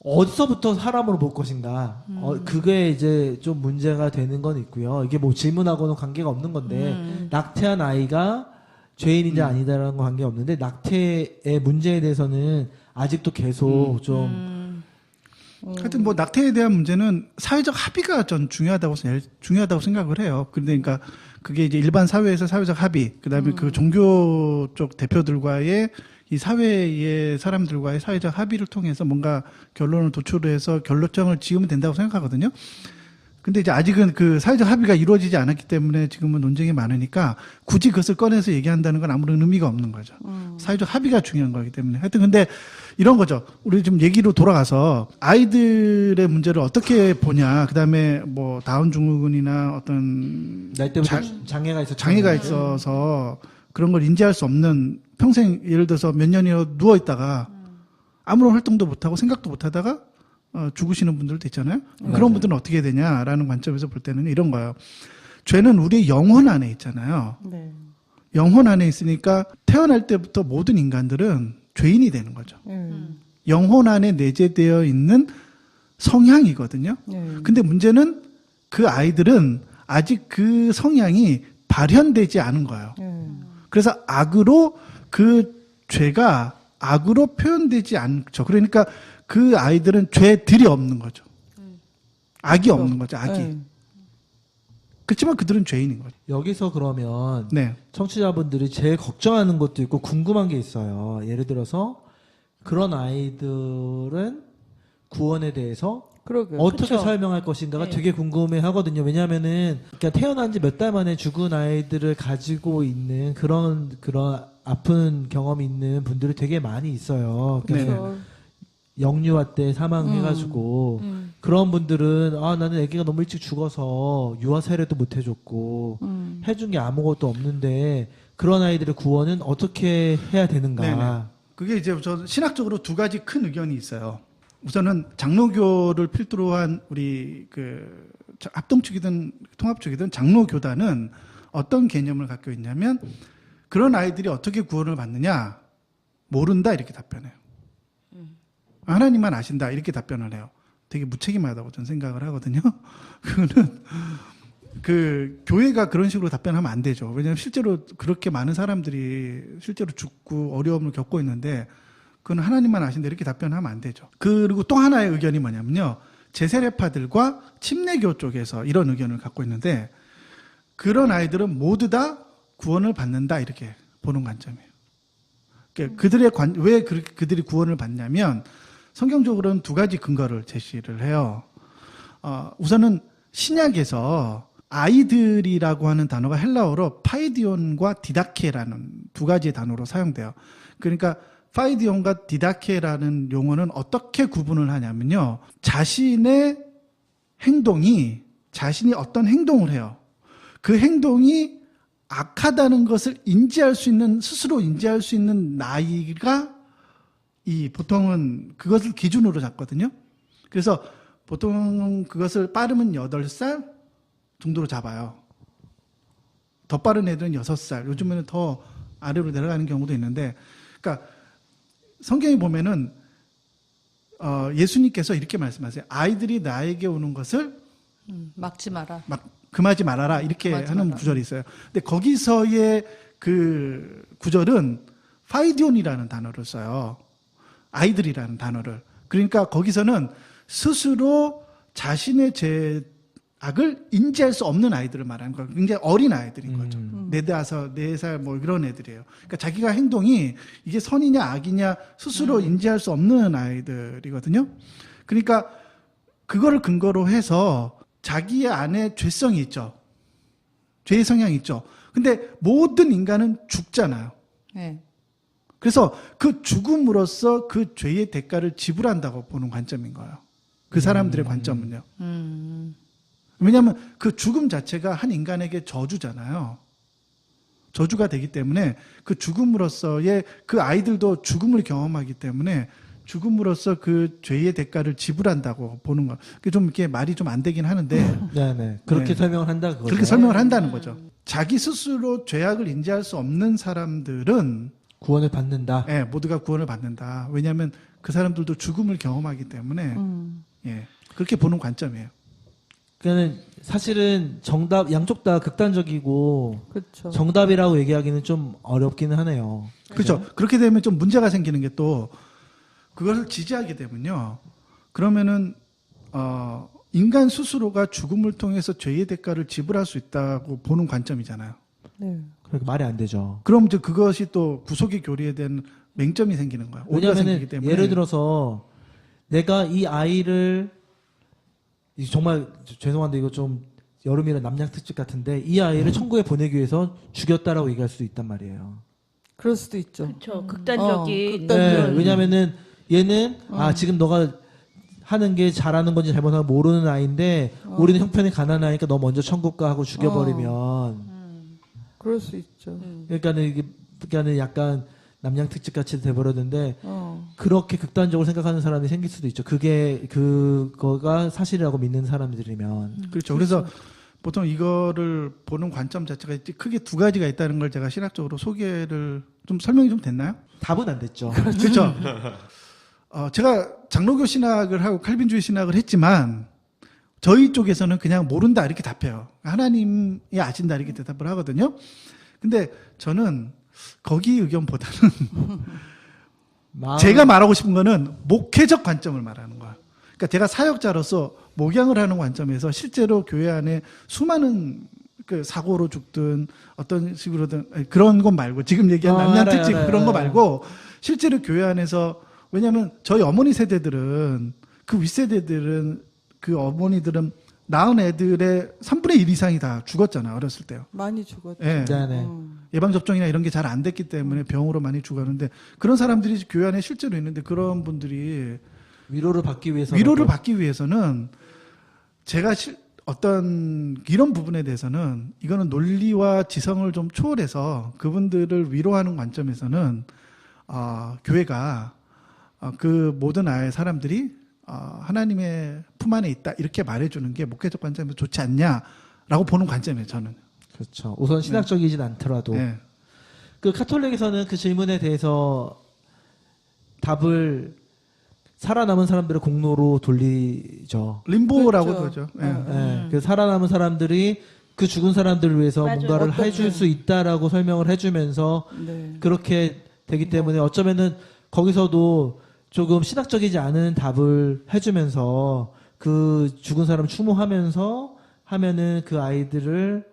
어디서부터 사람으로 볼 것인가. 그게 이제 좀 문제가 되는 건 있고요. 이게 뭐 질문하고는 관계가 없는 건데 낙태한 아이가 죄인이냐 아니다라는 건 관계가 없는데 낙태의 문제에 대해서는 아직도 계속 좀 하여튼 뭐 낙태에 대한 문제는 사회적 합의가 전 중요하다고 생각을 해요. 그러니까 그게 이제 일반 사회에서 사회적 합의, 그다음에 그 종교 쪽 대표들과의 이 사회의 사람들과의 사회적 합의를 통해서 뭔가 결론을 도출해서 결론점을 지으면 된다고 생각하거든요. 근데 이제 아직은 그 사회적 합의가 이루어지지 않았기 때문에 지금은 논쟁이 많으니까 굳이 그것을 꺼내서 얘기한다는 건 아무런 의미가 없는 거죠. 사회적 합의가 중요한 거기 때문에. 하여튼 근데 이런 거죠. 우리 좀 얘기로 돌아가서 아이들의 문제를 어떻게 보냐. 그다음에 뭐 다운 증후군이나 어떤 날 때부터 장애가 있었죠. 장애가 있어서 그런 걸 인지할 수 없는 평생 예를 들어서 몇 년이나 누워 있다가 아무런 활동도 못 하고 생각도 못 하다가 죽으시는 분들도 있잖아요. 그런 분들은 어떻게 되냐라는 관점에서 볼 때는 이런 거예요. 죄는 우리의 영혼 안에 있잖아요. 네. 영혼 안에 있으니까 태어날 때부터 모든 인간들은 죄인이 되는 거죠. 영혼 안에 내재되어 있는 성향이거든요. 근데 문제는 그 아이들은 아직 그 성향이 발현되지 않은 거예요. 그래서 악으로 그 죄가 악으로 표현되지 않죠. 그러니까 그 아이들은 죄들이 없는 거죠. 악이 없는 거죠. 악이. 그렇지만 그들은 죄인인 거죠. 여기서 그러면 네. 청취자분들이 제일 걱정하는 것도 있고 궁금한 게 있어요. 예를 들어서 그런 아이들은 구원에 대해서 그러게. 어떻게 그쵸. 설명할 것인가가 네. 되게 궁금해 하거든요. 왜냐면은 그러니까 태어난 지 몇 달 만에 죽은 아이들을 가지고 있는 그런 아픈 경험이 있는 분들이 되게 많이 있어요. 그러니까 그렇죠. 영유아 때 사망해가지고 그런 분들은 나는 아기가 너무 일찍 죽어서 유아 세례도 못 해줬고 해준 게 아무것도 없는데 그런 아이들의 구원은 어떻게 해야 되는가? 네네. 그게 이제 저 신학적으로 두 가지 큰 의견이 있어요. 우선은 장로교를 필두로 한 우리 그 합동측이든 통합측이든 장로교단은 어떤 개념을 갖고 있냐면 그런 아이들이 어떻게 구원을 받느냐 모른다 이렇게 답변해요. 하나님만 아신다 이렇게 답변을 해요. 되게 무책임하다고 저는 생각을 하거든요. 그거는 그 교회가 그런 식으로 답변하면 안 되죠. 왜냐하면 실제로 그렇게 많은 사람들이 실제로 죽고 어려움을 겪고 있는데 그건 하나님만 아신다 이렇게 답변하면 안 되죠. 그리고 또 하나의 의견이 뭐냐면요. 제세례파들과 침례교 쪽에서 이런 의견을 갖고 있는데 그런 아이들은 모두 다 구원을 받는다 이렇게 보는 관점이에요. 그러니까 왜 그들이 구원을 받냐면 성경적으로는 두 가지 근거를 제시를 해요. 우선은 신약에서 아이들이라고 하는 단어가 헬라어로 파이디온과 디다케라는 두 가지의 단어로 사용돼요. 그러니까 파이디온과 디다케라는 용어는 어떻게 구분을 하냐면요. 자신이 어떤 행동을 해요. 그 행동이 악하다는 것을 스스로 인지할 수 있는 나이가 보통은 그것을 기준으로 잡거든요. 그래서 보통 그것을 빠르면 8살 정도로 잡아요. 더 빠른 애들은 6살, 요즘에는 더 아래로 내려가는 경우도 있는데, 그러니까 성경에 보면은 예수님께서 이렇게 말씀하세요. 아이들이 나에게 오는 것을 막지 마라. 금하지 말아라 이렇게 금하지 하는 마라. 구절이 있어요. 근데 거기서의 그 구절은 파이디온이라는 단어를 써요. 아이들이라는 단어를. 그러니까 거기서는 스스로 자신의 죄악을 인지할 수 없는 아이들을 말하는 거예요. 굉장히 어린 아이들인 거죠. 4살 뭐 이런 애들이에요. 그러니까 자기가 행동이 이게 선이냐 악이냐 스스로 인지할 수 없는 아이들이거든요. 그러니까 그거를 근거로 해서 자기의 안에 죄성이 있죠. 죄의 성향이 있죠. 근데 모든 인간은 죽잖아요. 네. 그래서 그 죽음으로써 그 죄의 대가를 지불한다고 보는 관점인 거예요. 그 사람들의 관점은요. 왜냐하면 그 죽음 자체가 한 인간에게 저주잖아요. 저주가 되기 때문에 그 죽음으로써의 그 아이들도 죽음을 경험하기 때문에 죽음으로써 그 죄의 대가를 지불한다고 보는 거. 그게 좀 이렇게 말이 좀 안 되긴 하는데. 네네. 그렇게 네. 설명을 한다 그거죠. 그렇게 설명을 한다는 거죠. 자기 스스로 죄악을 인지할 수 없는 사람들은 구원을 받는다. 예, 모두가 구원을 받는다. 왜냐하면 그 사람들도 죽음을 경험하기 때문에 예, 그렇게 보는 관점이에요. 그러니까 사실은 양쪽 다 극단적이고 그렇죠. 정답이라고 얘기하기는 좀 어렵기는 하네요. 그렇죠. 그렇게 되면 좀 문제가 생기는 게 또 그것을 지지하게 되면요. 그러면은 인간 스스로가 죽음을 통해서 죄의 대가를 지불할 수 있다고 보는 관점이잖아요. 네. 그러니까 말이 안 되죠. 그럼 이제 그것이 또 구속의 교리에 대한 맹점이 생기는 거예요. 오류가 생기기 왜냐하면 때문에. 예를 들어서 내가 이 아이를 정말 죄송한데 이거 좀 여름이라 남양 특집 같은데 이 아이를 천국에 보내기 위해서 죽였다라고 얘기할 수도 있단 말이에요. 그럴 수도 있죠. 그렇죠. 극단적인. 네, 왜냐면은 얘는 지금 너가 하는 게 잘하는 건지 잘못하는 건지 모르는 아이인데 우리는 형편이 가난하니까 너 먼저 천국 가 하고 죽여버리면 그럴 수 있죠. 그러니까는 이게 그러니까는 약간 남양 특집 같이 돼버렸는데 어. 그렇게 극단적으로 생각하는 사람이 생길 수도 있죠. 그거가 사실이라고 믿는 사람들이면. 그렇죠. 그래서 보통 이거를 보는 관점 자체가 크게 두 가지가 있다는 걸 제가 신학적으로 소개를 좀 설명이 좀 됐나요? 답은 안 됐죠. 그렇죠. 제가 장로교 신학을 하고 칼빈주의 신학을 했지만 저희 쪽에서는 그냥 모른다 이렇게 답해요. 하나님이 아신다 이렇게 대답을 하거든요. 근데 저는 거기 의견보다는 제가 말하고 싶은 거는 목회적 관점을 말하는 거예요. 그러니까 제가 사역자로서 목양을 하는 관점에서 실제로 교회 안에 수많은 그 사고로 죽든 어떤 식으로든 그런 것 말고 지금 얘기한 남양 특집 그런 거 말고 실제로 교회 안에서 왜냐하면 저희 어머니 세대들은 그 윗세대들은 그 어머니들은 낳은 애들의 3분의 1 이상이 다 죽었잖아 어렸을 때요. 많이 죽었죠. 예. 네네. 예방접종이나 이런 게 잘 안 됐기 때문에 병으로 많이 죽었는데 그런 사람들이 교회 안에 실제로 있는데 그런 분들이 위로를 받기 위해서는 제가 어떤 이런 부분에 대해서는 이거는 논리와 지성을 좀 초월해서 그분들을 위로하는 관점에서는 교회가 그 모든 아의 사람들이 하나님의 품 안에 있다 이렇게 말해주는 게 목회적 관점에서 좋지 않냐라고 보는 관점이에요. 저는. 그렇죠. 우선 신학적이진 않더라도 네. 그 카톨릭에서는 그 질문에 대해서 답을 살아남은 사람들의 공로로 돌리죠. 림보라고 그렇죠. 그러죠. 예. 네. 그 살아남은 사람들이 그 죽은 사람들을 위해서 맞아요. 뭔가를 어떤 해줄 수 있다라고 설명을 해주면서 네. 그렇게 되기 때문에 어쩌면은 거기서도 조금 신학적이지 않은 답을 해주면서 그 죽은 사람 추모하면서 하면은 그 아이들을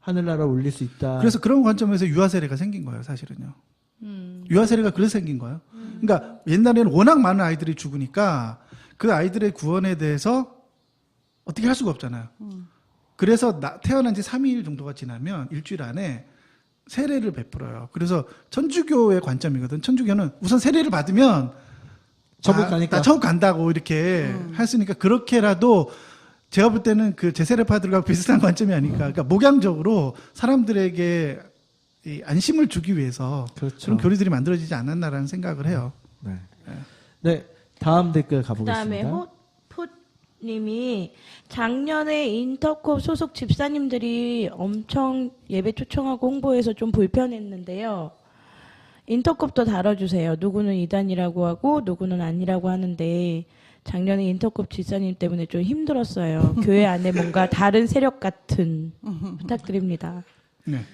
하늘나라 올릴 수 있다. 그래서 그런 관점에서 유아 세례가 생긴 거예요, 사실은요. 유아 세례가 그래서 생긴 거예요. 그러니까 옛날에는 워낙 많은 아이들이 죽으니까 그 아이들의 구원에 대해서 어떻게 할 수가 없잖아요. 그래서 태어난 지 3일 정도가 지나면 일주일 안에 세례를 베풀어요. 그래서 천주교의 관점이거든. 천주교는 우선 세례를 받으면 천국 가니까. 나 천국 간다고 이렇게 했으니까 그렇게라도 제가 볼 때는 그 제세례파들과 비슷한 관점이 아닐까. 그러니까 목양적으로 사람들에게 이 안심을 주기 위해서 그렇죠. 그런 교리들이 만들어지지 않았나라는 생각을 해요. 네. 네. 다음 댓글 그다음에 가보겠습니다. 호푸님이 작년에 인터콥 소속 집사님들이 엄청 예배 초청하고 홍보해서 좀 불편했는데요. 인터콥도 다뤄주세요. 누구는 이단이라고 하고 누구는 아니라고 하는데 작년에 인터콥 집사님 때문에 좀 힘들었어요. 교회 안에 뭔가 다른 세력 같은 부탁드립니다. 네.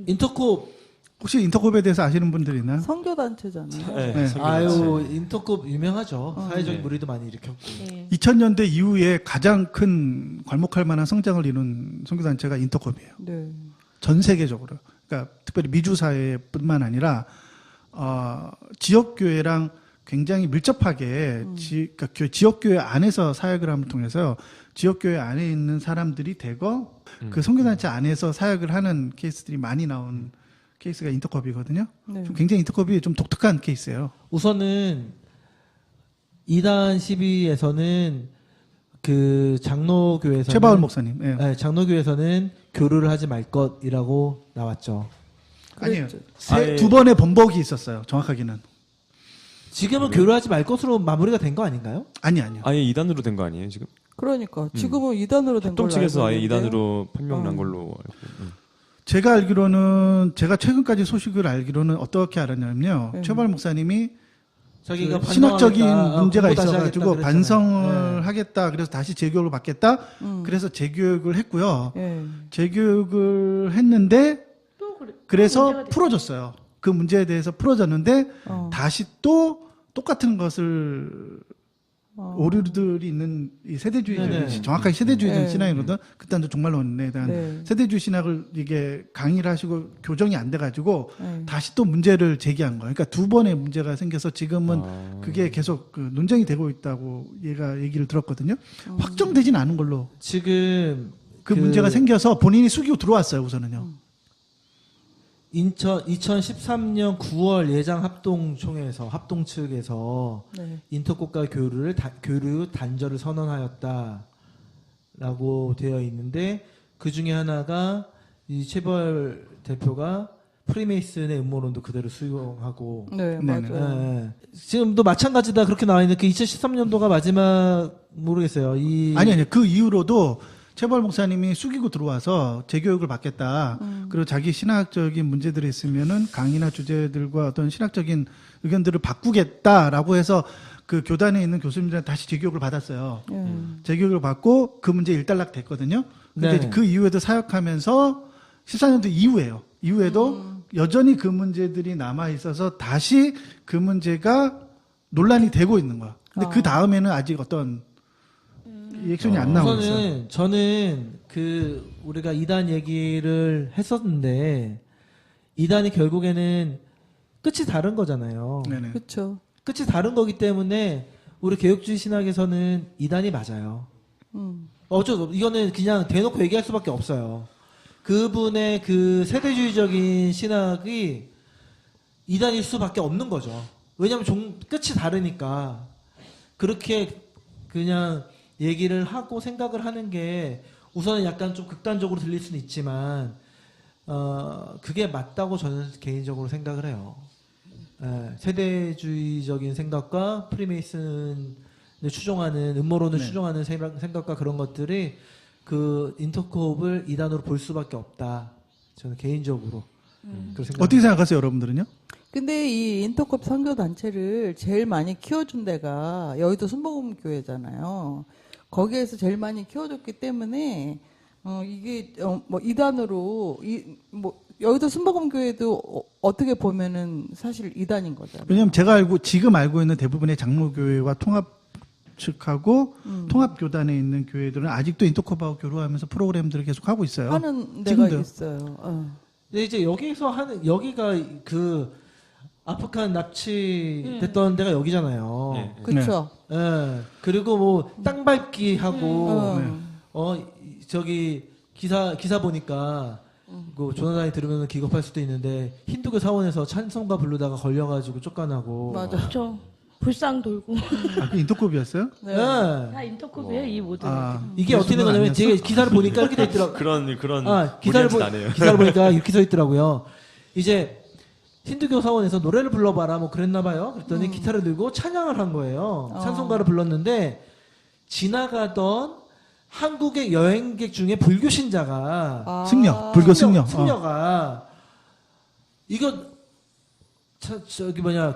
인터콥 혹시 인터콥에 대해서 아시는 분들 있나요? 선교단체잖아요. 네, 네. 아유 인터콥 유명하죠. 사회적 무리도 많이 일으켰고. 네. 2000년대 이후에 가장 큰 괄목할 만한 성장을 이룬 선교단체가 인터콥이에요. 네. 전 세계적으로. 그러니까 특별히 미주 사회뿐만 아니라 지역 교회랑 굉장히 밀접하게 그러니까 지역 교회 안에서 사역을 함을 통해서 지역 교회 안에 있는 사람들이 대거 그 선교단체 안에서 사역을 하는 케이스들이 많이 나온 케이스가 인터컵이거든요. 네. 좀 굉장히 인터컵이 좀 독특한 케이스예요. 우선은 2단 12에서는 그 장로교에서는 최바울 목사님. 예. 네, 장로교에서는 교류를 하지 말 것이라고 나왔죠. 아니에요. 아예- 두 번의 번복이 있었어요. 정확하게는. 지금은 교류하지 말 것으로 마무리가 된 거 아닌가요? 아니요. 아예 2단으로 된 거 아니에요 지금? 그러니까 지금은 2단으로 된 걸로 합동 측에서 알고 아예 있는데요. 2단으로 판명 난 걸로 알고. 제가 알기로는 제가 최근까지 소식을 알기로는 어떻게 알았냐면요. 네. 최바울 목사님이 자기가 그 신학적인 반성하겠다, 문제가 공부 다시 있어가지고 하겠다 그랬잖아요. 반성을 네. 하겠다. 그래서 다시 재교육을 받겠다. 그래서 재교육을 했고요. 예. 재교육을 했는데 또 그래서 문제가 됐어요. 풀어졌어요. 그 문제에 대해서 풀어졌는데 다시 또 똑같은 것을 오류들이 있는 이 세대주의적인 네네. 정확하게 세대주의적인 네. 신앙이거든. 그딴도 종말론에 대한 네. 세대주의 신학을 이게 강의를 하시고 교정이 안 돼가지고 네. 다시 또 문제를 제기한 거예요. 그러니까 두 번의 문제가 생겨서 지금은 그게 계속 그 논쟁이 되고 있다고 얘가 얘기를 들었거든요. 확정되진 않은 걸로 지금 그 문제가 생겨서 본인이 숙이고 들어왔어요. 우선은요. 2013년 9월 예장 합동 측에서 네. 인터콥과 교류 단절을 선언하였다라고 되어 있는데 그 중에 하나가 이 체벌 대표가 프리메이슨의 음모론도 그대로 수용하고 네, 네네. 맞아요. 예. 지금도 마찬가지다 그렇게 나와 있는 그 2013년도가 마지막 모르겠어요. 아니 그 이후로도 체벌 목사님이 숙이고 들어와서 재교육을 받겠다. 그리고 자기 신학적인 문제들이 있으면은 강의나 주제들과 어떤 신학적인 의견들을 바꾸겠다라고 해서 그 교단에 있는 교수님들한테 다시 재교육을 받았어요. 재교육을 받고 그 문제 일단락 됐거든요. 근데 네. 그 이후에도 사역하면서 14년도 이후에요. 이후에도 여전히 그 문제들이 남아 있어서 다시 그 문제가 논란이 되고 있는 거야. 근데 그 다음에는 아직 어떤 리액션이 안 나오고 있어요. 저는 그 우리가 이단 얘기를 했었는데 이단이 결국에는 끝이 다른 거잖아요. 네네. 그렇죠. 끝이 다른 거기 때문에 우리 개혁주의 신학에서는 이단이 맞아요. 이거는 그냥 대놓고 얘기할 수밖에 없어요. 그분의 그 세대주의적인 신학이 이단일 수밖에 없는 거죠. 왜냐하면 끝이 다르니까 그렇게 그냥 얘기를 하고 생각을 하는 게 우선은 약간 좀 극단적으로 들릴 수는 있지만 그게 맞다고 저는 개인적으로 생각을 해요. 예, 세대주의적인 생각과 프리메이슨을 추종하는 음모론을 네. 추종하는 생각과 그런 것들이 그 인터콥을 이단으로 볼 수밖에 없다. 저는 개인적으로 그렇게 생각합니다. 어떻게 생각하세요, 여러분들은요? 근데 이 인터컵 선교 단체를 제일 많이 키워준 데가 여의도 순복음 교회잖아요. 거기에서 제일 많이 키워줬기 때문에 이게 뭐 이단으로 여의도 순복음 교회도 어떻게 보면은 사실 이단인 거잖아요. 왜냐하면 제가 지금 알고 있는 대부분의 장로교회와 통합 측하고 통합교단에 있는 교회들은 아직도 인터컵하고 교류하면서 프로그램들을 계속 하고 있어요. 하는 데가 지금도요. 있어요. 근데 이제 여기가 그 아프간 납치됐던 데가 여기잖아요. 네. 그렇죠. 예. 그리고 뭐 땅 밟기 하고 네. 저기 기사 보니까 그 조나단이 들으면 기겁할 수도 있는데 힌두교 사원에서 찬송가 부르다가 걸려가지고 쫓겨나고. 맞아. 그렇죠. 불상 돌고 그 인터컵이었어요? 예. 다 인터컵이에요 이 모든. 이게 어떻게 된 거냐면 제가 기사를 보니까 이렇게 돼 있더라고. 그런 기사를 무리한 짓 안 해요. 기사를 보니까 이렇게 써 있더라고요. 이제 힌두교 사원에서 노래를 불러봐라 뭐 그랬나 봐요. 그랬더니 기타를 들고 찬양을 한 거예요. 찬송가를 불렀는데 지나가던 한국의 여행객 중에 불교 신자가 승려, 불교 승려. 승려가 이거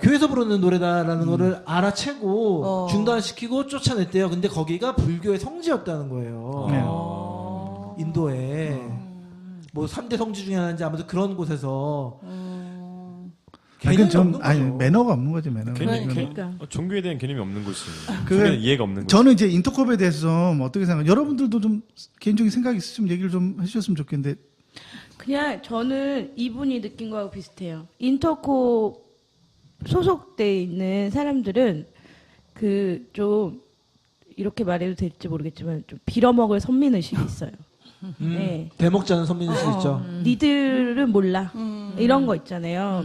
교회에서 부르는 노래다라는 거를 알아채고 중단시키고 쫓아냈대요. 근데 거기가 불교의 성지였다는 거예요. 네. 인도에 뭐 3대 성지 중에 하나인지 아무튼 그런 곳에서 개념이 없는 거죠. 매너가 없는 거지, 매너가. 그러니까. 종교에 대한 개념이 없는 곳이. 그- 종교에 대한 이해가 없는 곳이. 저는 이제 인터컵에 대해서 좀 어떻게 생각해요? 여러분들도 좀 개인적인 생각이 있으시면 얘기를 좀 해주셨으면 좋겠는데. 그냥 저는 이분이 느낀 거하고 비슷해요. 인터코 소속돼 있는 사람들은 그 좀 이렇게 말해도 될지 모르겠지만 좀 빌어먹을 선민의식이 있어요. 네. 대목자는 선민의식 있죠. 니들은 몰라. 이런 거 있잖아요.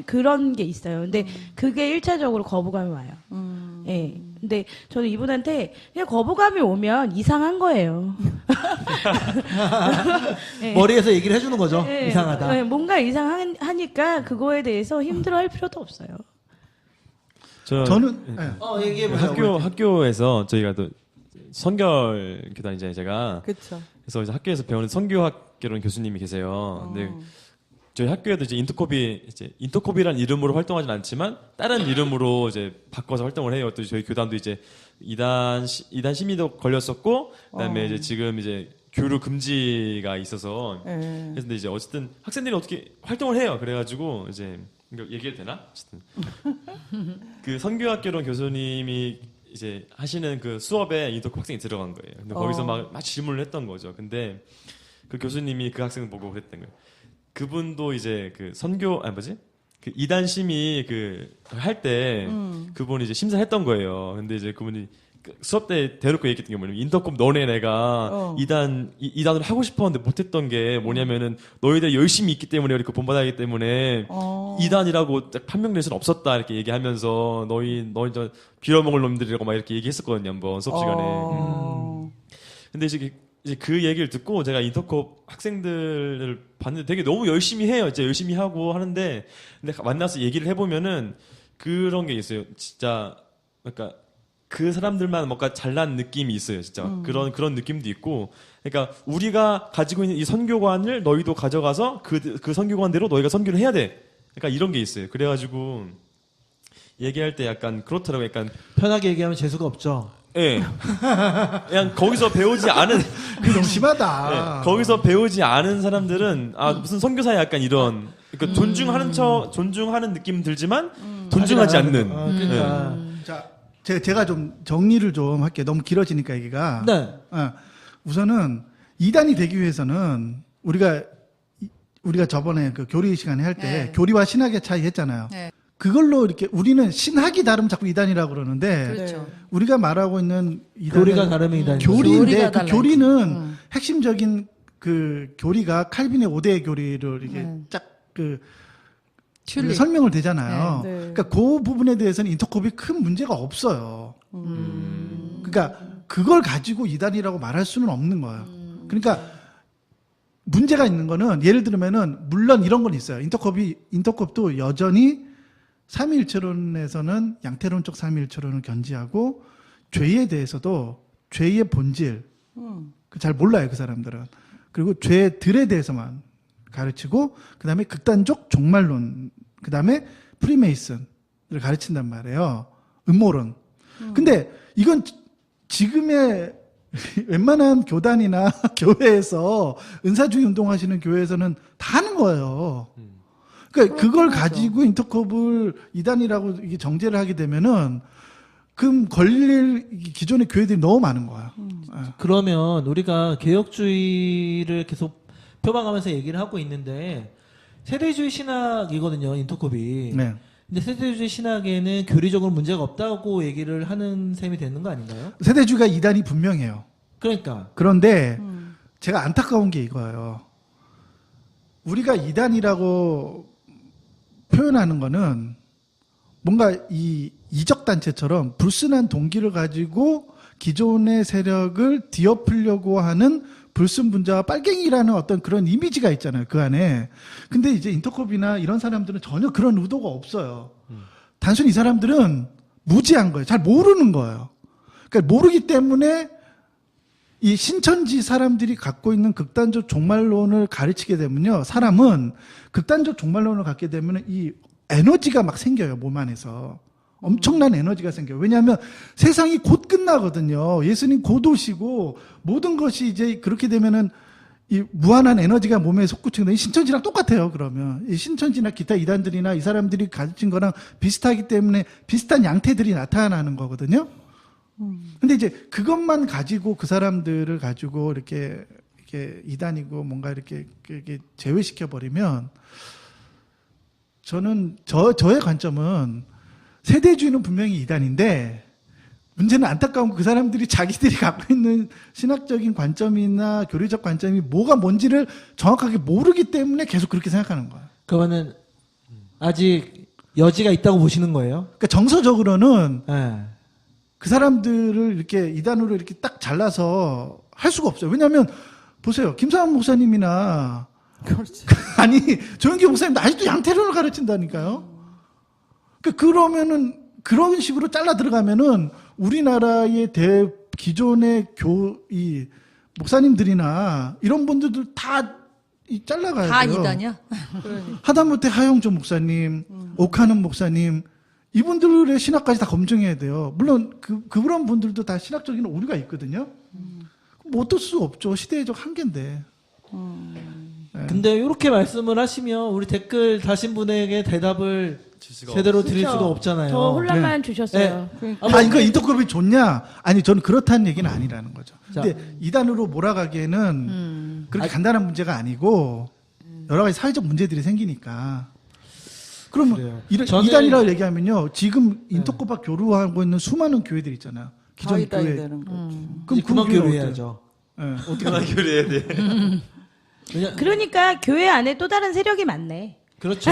그런 게 있어요. 근데 그게 1차적으로 거부감이 와요. 예. 근데 저는 이분한테 그냥 거부감이 오면 이상한 거예요. 예. 머리에서 얘기를 해주는 거죠. 예. 이상하다. 예, 뭔가 이상하니까 그거에 대해서 힘들어할 필요도 없어요. 저는, 네. 얘기해보세요. 학교에서 저희가 또 선결 교단이잖아요, 제가. 그렇죠. 그래서 이제 학교에서 배우는 선교학개론 교수님이 계세요. 근데 저희 학교에도 이제 인터콥이라는 이름으로 활동하진 않지만 다른 이름으로 이제 바꿔서 활동을 해요. 또 저희 교단도 이제 이단 심의도 걸렸었고, 그다음에 이제 지금 이제 교류 금지가 있어서 예. 그래서 이제 어쨌든 학생들이 어떻게 활동을 해요. 그래가지고 이제 이거 얘기해도 되나? 어쨌든 그 선교학개론 교수님이 이제 하시는 그 수업에 인터콥 학생이 들어간 거예요. 근데 거기서 막 질문을 했던 거죠. 근데 그 교수님이 그 학생을 보고 그랬던 거예요. 그분도 이제 그 그 이단 심의 그 할 때 그분이 이제 심사했던 거예요. 근데 이제 그분이 그 수업 때 대놓고 얘기했던 게 뭐냐면 인터콥 너네 내가 이단을 하고 싶었는데 못했던 게 뭐냐면은 너희들 열심히 있기 때문에 이렇게 본받아야 하기 때문에 이단이라고 딱 판명될 수는 없었다 이렇게 얘기하면서 너희 저 빌어먹을 놈들이라고 막 이렇게 얘기했었거든요 한번 수업 시간에. 근데 이제 이제 그 얘기를 듣고 제가 인터컵 학생들을 봤는데 되게 너무 열심히 해요. 진짜 열심히 하고 하는데 근데 만나서 얘기를 해보면은 그런 게 있어요. 진짜 그러니까 그 사람들만 뭔가 잘난 느낌이 있어요. 진짜 그런 느낌도 있고. 그러니까 우리가 가지고 있는 이 선교관을 너희도 가져가서 그 선교관대로 너희가 선교를 해야 돼. 그러니까 이런 게 있어요. 그래가지고 얘기할 때 약간 그렇더라고요. 약간 편하게 얘기하면 재수가 없죠. 예. 그냥 거기서 배우지 않은 그 너무 심하다. 예, 거기서 배우지 않은 사람들은 무슨 선교사야 약간 이런 그러니까 존중하는 느낌 들지만 존중하지 않는. 그러니까. 자, 제가 좀 정리를 좀 할게요. 너무 길어지니까 얘기가. 네. 우선은 이단이 되기 위해서는 우리가 저번에 그 교리 시간에 할 때 네. 교리와 신학의 차이 했잖아요. 네. 그걸로 이렇게 우리는 신학이 다르면 자꾸 이단이라고 그러는데 그렇죠. 우리가 말하고 있는 이단은 교리가 다르면 이단이죠. 교리인데 교리가 그 달라요. 교리는 핵심적인 그 교리가 칼빈의 5대 교리를 이렇게 쫙 튤립. 설명을 되잖아요. 네. 네. 그러니까 그 부분에 대해서는 인터컵이 큰 문제가 없어요. 그러니까 그걸 가지고 이단이라고 말할 수는 없는 거예요. 그러니까 문제가 있는 거는 예를 들면은 물론 이런 건 있어요. 인터컵도 여전히 삼위일체론에서는 양태론 쪽 삼위일체론을 견지하고 죄에 대해서도 죄의 본질 잘 몰라요 그 사람들은. 그리고 죄들에 대해서만 가르치고 그다음에 극단적 종말론 그다음에 프리메이슨을 가르친단 말이에요. 음모론. 근데 이건 지금의 웬만한 교단이나 교회에서 은사주의 운동하시는 교회에서는 다 하는 거예요. 그러니까 그걸 가지고 인터컵을 이단이라고 이게 정죄를 하게 되면은 그럼 걸릴 기존의 교회들이 너무 많은 거야. 그러면 우리가 개혁주의를 계속 표방하면서 얘기를 하고 있는데 세대주의 신학이거든요, 인터컵이. 네. 근데 세대주의 신학에는 교리적으로 문제가 없다고 얘기를 하는 셈이 되는 거 아닌가요? 세대주의가 이단이 분명해요. 그러니까. 그런데 제가 안타까운 게 이거예요. 우리가 이단이라고 표현하는 거는 뭔가 이 이적 단체처럼 불순한 동기를 가지고 기존의 세력을 뒤엎으려고 하는 불순분자와 빨갱이라는 어떤 그런 이미지가 있잖아요, 그 안에. 근데 이제 인터컵이나 이런 사람들은 전혀 그런 의도가 없어요. 단순히 이 사람들은 무지한 거예요. 잘 모르는 거예요. 그러니까 모르기 때문에 이 신천지 사람들이 갖고 있는 극단적 종말론을 가르치게 되면요, 사람은 극단적 종말론을 갖게 되면 이 에너지가 막 생겨요, 몸 안에서. 엄청난 에너지가 생겨요. 왜냐하면 세상이 곧 끝나거든요. 예수님 곧 오시고 모든 것이 이제 그렇게 되면은 이 무한한 에너지가 몸에 솟구치는데 신천지랑 똑같아요. 그러면 이 신천지나 기타 이단들이나 이 사람들이 가르친 거랑 비슷하기 때문에 비슷한 양태들이 나타나는 거거든요. 근데 이제 그것만 가지고 그 사람들을 가지고 이렇게 이단이고 뭔가 이렇게 제외시켜 버리면 저의 관점은 세대주의는 분명히 이단인데 문제는 안타까운 그 사람들이 자기들이 갖고 있는 신학적인 관점이나 교리적 관점이 뭐가 뭔지를 정확하게 모르기 때문에 계속 그렇게 생각하는 거예요. 그러면은 아직 여지가 있다고 보시는 거예요? 그러니까 정서적으로는 네. 그 사람들을 이렇게 이단으로 이렇게 딱 잘라서 할 수가 없어요. 왜냐하면 보세요, 김상환 목사님이나 그렇지. 아니 조영기 목사님도 아직도 양태론을 가르친다니까요. 그러면은 그런 식으로 잘라 들어가면은 우리나라의 기존의 이 목사님들이나 이런 분들도 다 잘라가야 다 돼요. 이단이야? 하다못해 하영조 목사님, 오카는 목사님 이분들의 신학까지 다 검증해야 돼요. 물론 그런 분들도 다 신학적인 오류가 있거든요. 뭐 어쩔 수 없죠. 시대적 한계인데. 네. 근데 이렇게 말씀을 하시면 우리 댓글 다신 분에게 대답을 제대로 드릴 그렇죠. 수가 없잖아요. 더 혼란만 주셨어요. 이거 인터컵이 좋냐? 아니, 저는 그렇다는 얘기는 아니라는 거죠. 자. 근데 이단으로 몰아가기에는 그렇게 간단한 문제가 아니고 여러 가지 사회적 문제들이 생기니까. 그러면 그래요. 이단이라고 얘기하면요, 지금 인터컵과 교류하고 있는 수많은 교회들 있잖아요. 기존 이단이 교회. 되는 거지. 그럼 그만 교류해야죠. 네, 어떻게 나 교류해야 돼? 그러니까 교회 안에 또 다른 세력이 많네. 그렇죠.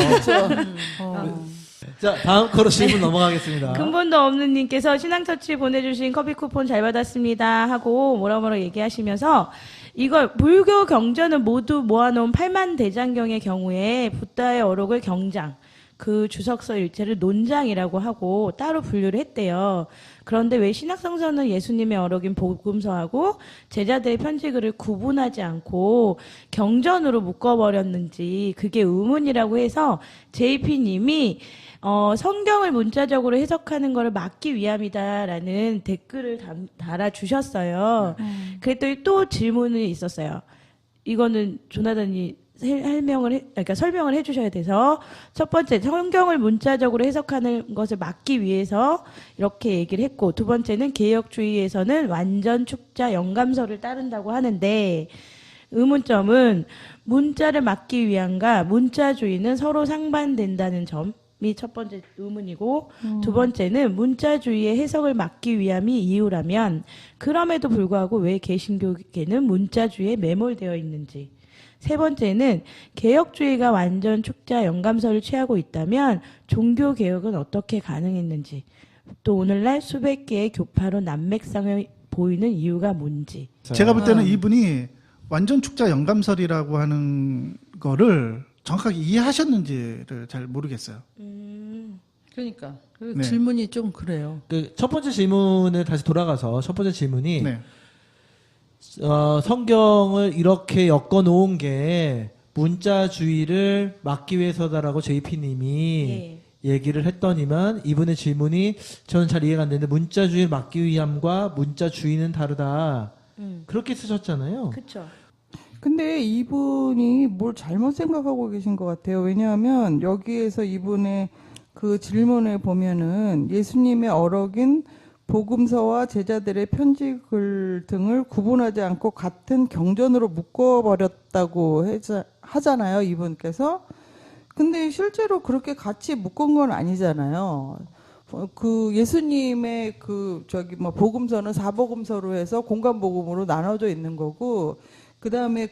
자, 다음 거로 질문 넘어가겠습니다. 근본도 없는 님께서 신앙터치 보내주신 커피 쿠폰 잘 받았습니다 하고 뭐라 얘기하시면서 이걸 불교 경전을 모두 모아놓은 8만 대장경의 경우에 붓다의 어록을 경장, 그 주석서 일체를 논장이라고 하고 따로 분류를 했대요. 그런데 왜 신약성서는 예수님의 어록인 복음서하고 제자들의 편지글을 구분하지 않고 경전으로 묶어버렸는지 그게 의문이라고 해서 JP님이 성경을 문자적으로 해석하는 것을 막기 위함이다라는 댓글을 달아주셨어요. 그랬더니 또 질문이 있었어요. 이거는 조나단이 설명을 해주셔야 돼서, 첫 번째, 성경을 문자적으로 해석하는 것을 막기 위해서 이렇게 얘기를 했고, 두 번째는 개혁주의에서는 완전 축자 영감서를 따른다고 하는데, 의문점은 문자를 막기 위함과 문자주의는 서로 상반된다는 점이 첫 번째 의문이고, 두 번째는 문자주의의 해석을 막기 위함이 이유라면, 그럼에도 불구하고 왜 개신교계는 문자주의에 매몰되어 있는지, 세 번째는 개혁주의가 완전 축자 영감서를 취하고 있다면 종교개혁은 어떻게 가능했는지, 또 오늘날 수백 개의 교파로 난맥상을 보이는 이유가 뭔지. 제가 볼 때는 이분이 완전 축자 영감설이라고 하는 거를 정확하게 이해하셨는지를 잘 모르겠어요. 그러니까 그 네. 질문이 좀 그래요. 그 첫 번째 질문을 다시 돌아가서 첫 번째 질문이 네. 성경을 이렇게 엮어놓은 게 문자주의를 막기 위해서다라고 JP님이 얘기를 했더니만 이분의 질문이 저는 잘 이해가 안 되는데 문자주의를 막기 위함과 문자주의는 다르다. 그렇게 쓰셨잖아요. 그렇죠. 근데 이분이 뭘 잘못 생각하고 계신 것 같아요. 왜냐하면 여기에서 이분의 그 질문을 보면은 예수님의 어록인 복음서와 제자들의 편지글 등을 구분하지 않고 같은 경전으로 묶어버렸다고 하잖아요, 이분께서. 근데 실제로 그렇게 같이 묶은 건 아니잖아요. 그 예수님의 복음서는 사복음서로 해서 공간복음으로 나눠져 있는 거고, 그 다음에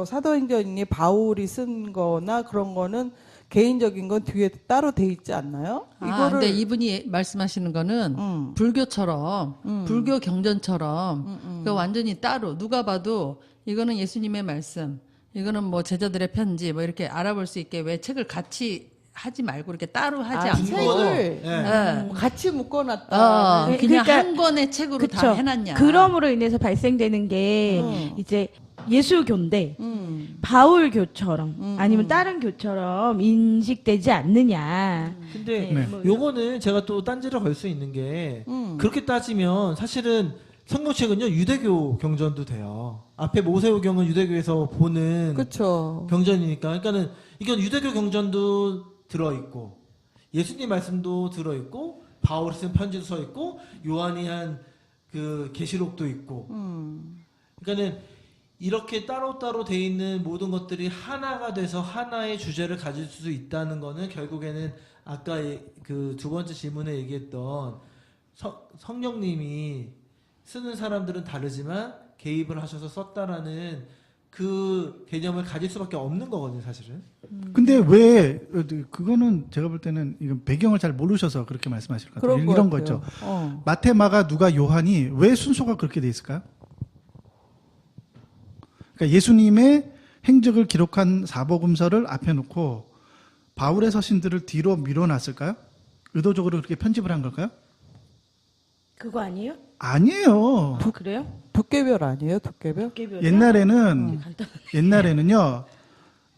사도행전이 바울이 쓴 거나 그런 거는 개인적인 건 뒤에 따로 돼 있지 않나요? 근데 이분이 말씀하시는 거는 불교처럼, 불교 경전처럼, 그 완전히 따로, 누가 봐도 이거는 예수님의 말씀, 이거는 뭐 제자들의 편지, 뭐 이렇게 알아볼 수 있게 왜 책을 같이 하지 말고 이렇게 따로 하지 않고. 책을 네. 같이 묶어놨다. 그냥 그러니까 한 권의 책으로 다 해놨냐. 그럼으로 인해서 발생되는 게 이제 예수교인데 바울교처럼 아니면 다른 교처럼 인식되지 않느냐. 근데 네. 뭐 요거는 제가 또 딴지를 걸 수 있는 게 그렇게 따지면 사실은 성경책은요 유대교 경전도 돼요. 앞에 모세오경은 유대교에서 보는 그렇죠. 경전이니까. 그러니까는 이건 유대교 경전도 들어있고 예수님 말씀도 들어있고 바울이 쓴 편지도 써있고 요한이 한 그 계시록도 있고. 그러니까는 이렇게 따로따로 돼 있는 모든 것들이 하나가 돼서 하나의 주제를 가질 수 있다는 거는 결국에는 아까 그 두 번째 질문에 얘기했던 성령님이 쓰는 사람들은 다르지만 개입을 하셔서 썼다라는 그 개념을 가질 수밖에 없는 거거든요, 사실은. 근데 왜 그거는 제가 볼 때는 이건 배경을 잘 모르셔서 그렇게 말씀하실 것 같아요. 이런 거 있죠. 마태, 마가, 누가, 요한이 왜 순서가 그렇게 돼 있을까요? 그러니까 예수님의 행적을 기록한 사복음서를 앞에 놓고 바울의 서신들을 뒤로 밀어놨을까요? 의도적으로 그렇게 편집을 한 걸까요? 그거 아니에요? 아니에요. 그래요? 두께별 아니에요? 두께별? 옛날에는요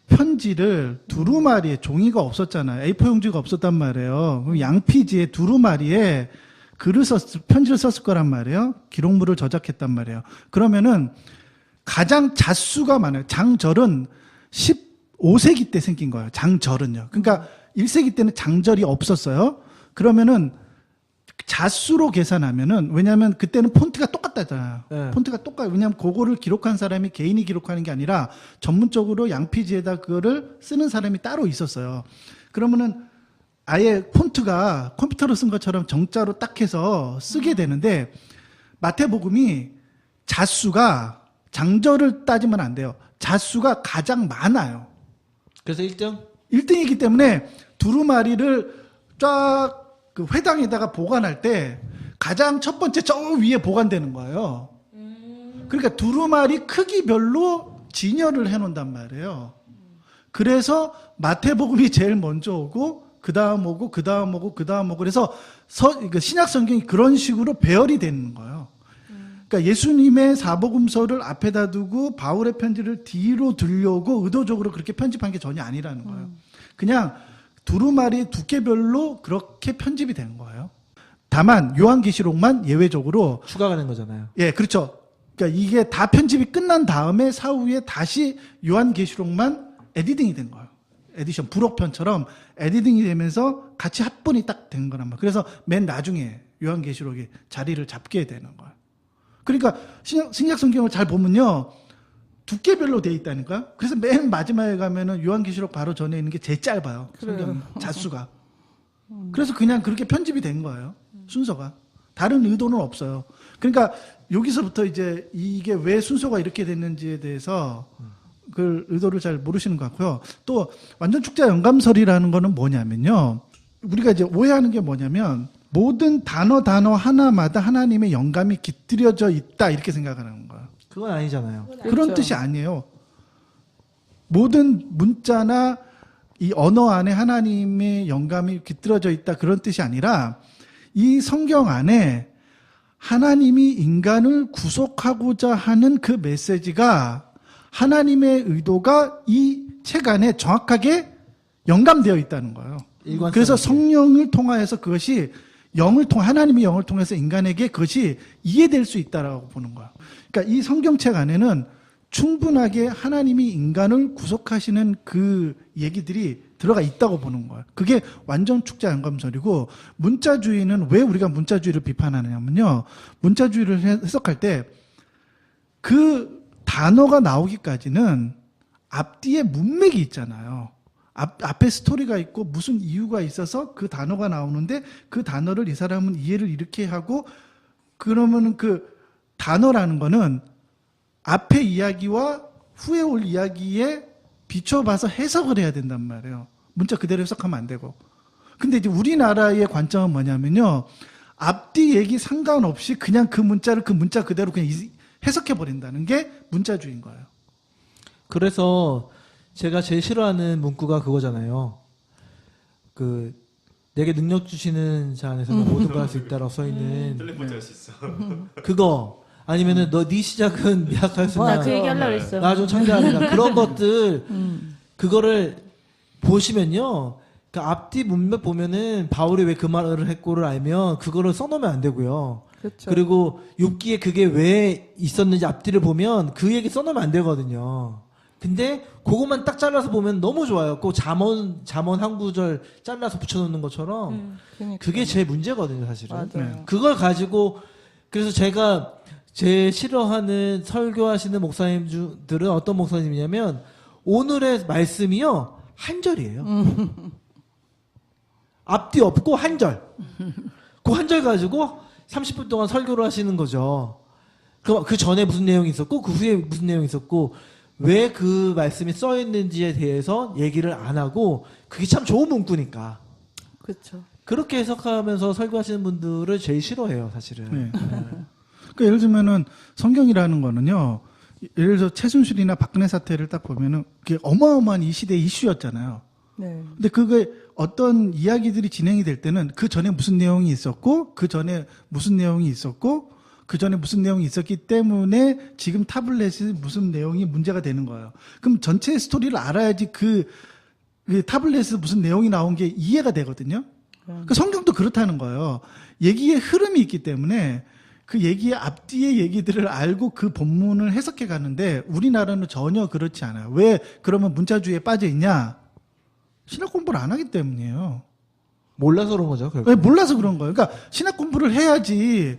편지를 두루마리에 종이가 없었잖아요. A4 용지가 없었단 말이에요. 그럼 양피지에 두루마리에 편지를 썼을 거란 말이에요. 기록물을 저작했단 말이에요. 그러면은 가장 잣수가 많아요. 장절은 15세기 때 생긴 거예요. 장절은요. 그러니까 1세기 때는 장절이 없었어요. 그러면은 잣수로 계산하면은, 왜냐하면 그때는 폰트가 똑같다잖아요. 네. 폰트가 똑같아요. 왜냐하면 그거를 기록한 사람이 개인이 기록하는 게 아니라 전문적으로 양피지에다 그거를 쓰는 사람이 따로 있었어요. 그러면은 아예 폰트가 컴퓨터로 쓴 것처럼 정자로 딱 해서 쓰게 되는데, 마태복음이 잣수가 장절을 따지면 안 돼요. 잣수가 가장 많아요. 그래서 1등? 1등이기 때문에 두루마리를 쫙 그 회당에다가 보관할 때 가장 첫 번째 저 위에 보관되는 거예요. 그러니까 두루마리 크기별로 진열을 해놓는단 말이에요. 그래서 마태복음이 제일 먼저 오고 그 다음 오고 그 다음 오고 그 다음 오고 그래서 신약 성경이 그런 식으로 배열이 되는 거예요. 그러니까 예수님의 사복음서를 앞에다 두고 바울의 편지를 뒤로 들려오고 의도적으로 그렇게 편집한 게 전혀 아니라는 거예요. 그냥 두루마리 두께별로 그렇게 편집이 된 거예요. 다만 요한계시록만 예외적으로 추가가 된 거잖아요. 예, 그렇죠. 그러니까 이게 다 편집이 끝난 다음에 사후에 다시 요한계시록만 에디팅이 된 거예요. 에디션 불옥편처럼 에디팅이 되면서 같이 합본이 딱 된 거란 말이에요. 그래서 맨 나중에 요한계시록이 자리를 잡게 되는 거예요. 그러니까 신약 성경을 잘 보면요. 두께별로 돼 있다니까요. 그래서 맨 마지막에 가면은 요한계시록 바로 전에 있는 게 제일 짧아요. 성경 자수가. 그래서 그냥 그렇게 편집이 된 거예요. 순서가. 다른 의도는 없어요. 그러니까 여기서부터 이제 이게 왜 순서가 이렇게 됐는지에 대해서 그 의도를 잘 모르시는 것 같고요. 또 완전 축자 영감설이라는 거는 뭐냐면요. 우리가 이제 오해하는 게 뭐냐면 모든 단어 하나마다 하나님의 영감이 깃들여져 있다 이렇게 생각하는 거예요. 그건 아니잖아요. 그런 그렇죠. 뜻이 아니에요. 모든 문자나 이 언어 안에 하나님의 영감이 깃들어져 있다 그런 뜻이 아니라 이 성경 안에 하나님이 인간을 구속하고자 하는 그 메시지가 하나님의 의도가 이 책 안에 정확하게 영감되어 있다는 거예요. 그래서 성령을 통하여서 그것이 하나님의 영을 통해서 인간에게 그것이 이해될 수 있다라고 보는 거예요. 그러니까 이 성경책 안에는 충분하게 하나님이 인간을 구속하시는 그 얘기들이 들어가 있다고 보는 거예요. 그게 완전 축자 영감설이고, 문자주의는 왜 우리가 문자주의를 비판하느냐면요. 문자주의를 해석할 때 그 단어가 나오기까지는 앞뒤에 문맥이 있잖아요. 앞에 스토리가 있고 무슨 이유가 있어서 그 단어가 나오는데 그 단어를 이 사람은 이해를 이렇게 하고, 그러면은 그 단어라는 거는 앞에 이야기와 후에 올 이야기에 비춰봐서 해석을 해야 된단 말이에요. 문자 그대로 해석하면 안 되고. 근데 이제 우리나라의 관점은 뭐냐면요. 앞뒤 얘기 상관없이 그냥 그 문자를 그 문자 그대로 그냥 해석해 버린다는 게 문자주의인 거예요. 그래서 제가 제일 싫어하는 문구가 그거잖아요. 내게 능력 주시는 자 안에서 모든 걸 할 수 있다라고 써 있는 텔레포트 할 수 있어. 그거 아니면은 네 시작은 미약하였으나 나 그 얘기 하려고 그랬어. 나 좀 창대하리라 그런 것들 그거를 보시면요. 그 앞뒤 문맥 보면은 바울이 왜 그 말을 했고를 알면 그거를 써놓으면 안 되고요. 그렇죠. 그리고 욥기에 그게 왜 있었는지 앞뒤를 보면 그 얘기 써놓으면 안 되거든요. 근데 그것만 딱 잘라서 보면 너무 좋아요. 꼭 잠언 한 구절 잘라서 붙여놓는 것처럼 그러니까. 그게 제일 문제거든요, 사실은. 맞아요. 네. 그걸 가지고 그래서 제가 제일 싫어하는 설교하시는 목사님들은 어떤 목사님이냐면 오늘의 말씀이요 한 절이에요. 앞뒤 없고 한 절. 그 한 절 가지고 30분 동안 설교를 하시는 거죠. 그 전에 무슨 내용이 있었고 그 후에 무슨 내용이 있었고 왜 그 말씀이 써 있는지에 대해서 얘기를 안 하고 그게 참 좋은 문구니까. 그렇죠. 그렇게 해석하면서 설교하시는 분들을 제일 싫어해요, 사실은. 네. 그러니까 예를 들면은 성경이라는 거는요. 예를 들어서 최순실이나 박근혜 사태를 딱 보면은 그게 어마어마한 이 시대의 이슈였잖아요. 네. 근데 그게 어떤 이야기들이 진행이 될 때는 그 전에 무슨 내용이 있었고 그 전에 무슨 내용이 있었고 그 전에 무슨 내용이 있었기 때문에 지금 타블렛이 무슨 내용이 문제가 되는 거예요. 그럼 전체 스토리를 알아야지 그 타블렛에서 무슨 내용이 나온 게 이해가 되거든요. 그 성경도 그렇다는 거예요. 얘기의 흐름이 있기 때문에 그 얘기의 앞뒤의 얘기들을 알고 그 본문을 해석해 가는데 우리나라는 전혀 그렇지 않아요. 왜 그러면 문자주의에 빠져 있냐? 신학 공부를 안 하기 때문이에요. 몰라서 그런 거죠, 결국. 왜 몰라서 그런 거예요. 그러니까 신학 공부를 해야지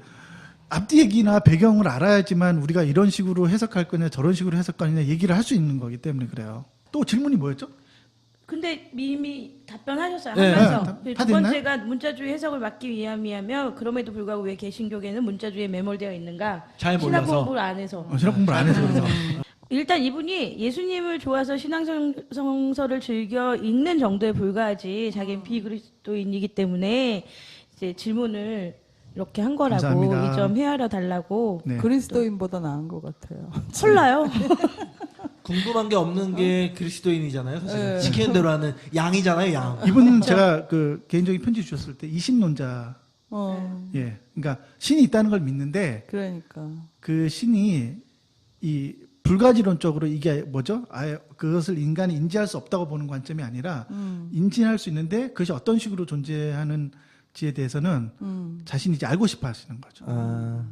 앞뒤 얘기나 배경을 알아야지만 우리가 이런 식으로 해석할 거냐 저런 식으로 해석할 거냐 얘기를 할 수 있는 거기 때문에 그래요. 또 질문이 뭐였죠? 근데 이미 답변하셨어요. 네, 하면서. 네. 두 다 됐나요? 번째가 문자주의 해석을 막기 위함이라며 그럼에도 불구하고 왜 개신교계는 문자주의에 매몰되어 있는가? 잘 신학 몰라서. 공부를 안 해서. 신학 공부를 안 해서 그래서. 일단 이분이 예수님을 좋아서 신앙성서를 즐겨 읽는 정도에 불과하지 자기는 비그리스도인이기 때문에 이제 질문을 이렇게 한 거라고 감사합니다. 이 점 헤아려 달라고. 네. 그리스도인보다 나은 것 같아요. 헐라요. 궁금한 게 없는 게 그리스도인이잖아요. 사실 시키는 대로 하는 양이잖아요. 양. 이분은 제가 그 개인적인 편지 주셨을 때 이신론자. 예. 그러니까 신이 있다는 걸 믿는데 그러니까. 그 신이 이 불가지론적으로 이게 뭐죠? 아예 그것을 인간이 인지할 수 없다고 보는 관점이 아니라 인지할 수 있는데 그것이 어떤 식으로 존재하는지에 대해서는 자신이 이제 알고 싶어 하시는 거죠. 아,